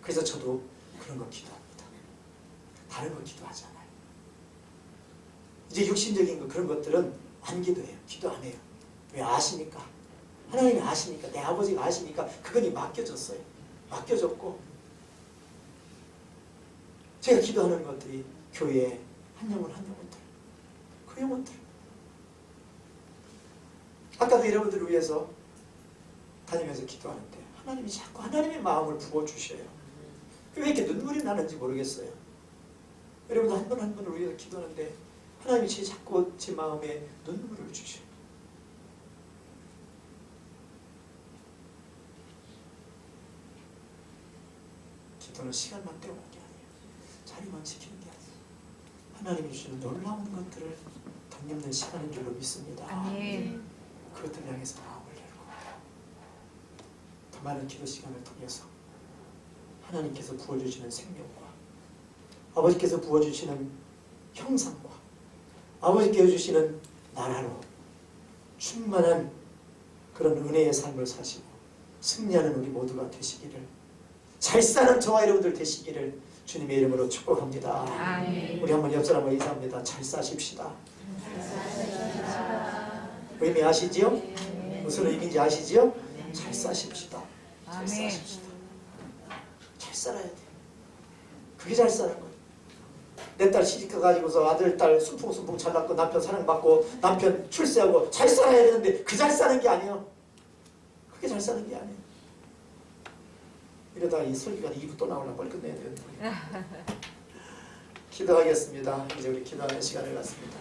그래서 저도 그런 거 기도합니다. 다른 거 기도하지 않아요. 이제 육신적인 거 그런 것들은 안 기도해요. 기도 안 해요. 왜? 아시니까. 하나님이 아시니까 내 아버지가 아시니까 그건이 맡겨졌어요. 맡겨졌고 제가 기도하는 것들이 교회에 한 영혼들 그 영혼들 아까도 여러분들을 위해서 다니면서 기도하는데 하나님이 자꾸 하나님의 마음을 부어주셔요. 왜 이렇게 눈물이 나는지 모르겠어요. 여러분들 한 분 한 분을 위해서 기도하는데 하나님이 자꾸 제 마음에 눈물을 주셔. 기도는 시간만 때우는 게 아니에요. 자리만 지키는 게 아니에요. 하나님이 주시는 놀라운 것들을 덧입는 시간인 줄로 믿습니다. 아멘. 그것들을 향해서 마음을 열고 더 많은 기도 시간을 통해서 하나님께서 부어주시는 생명과 아버지께서 부어주시는 형상과 아버지께서 주시는 나라로 충만한 그런 은혜의 삶을 사시고 승리하는 우리 모두가 되시기를, 잘 사는 저와 여러분들 되시기를 주님의 이름으로 축복합니다. 아멘. 우리 한번 옆 사람과 인사합니다. 잘 사십시다. 의미 아시지요? 무슨 의미인지 아시지요? 잘 사십시다. 잘 아멘. 사십시다. 잘 살아야 돼. 그게 잘 사는 거예요. 내 딸 시집가가지고서 아들, 딸 순풍순풍 잘 낳고 남편 사랑받고 남편 출세하고 잘 살아야 되는데 그 잘 사는 게 아니에요. 그게 잘 사는 게 아니에요. 이러다가 이 설교가 2부 또 나오려면 빨리 끝내야 되는데. 기도하겠습니다. 이제 우리 기도하는 시간을 갖습니다.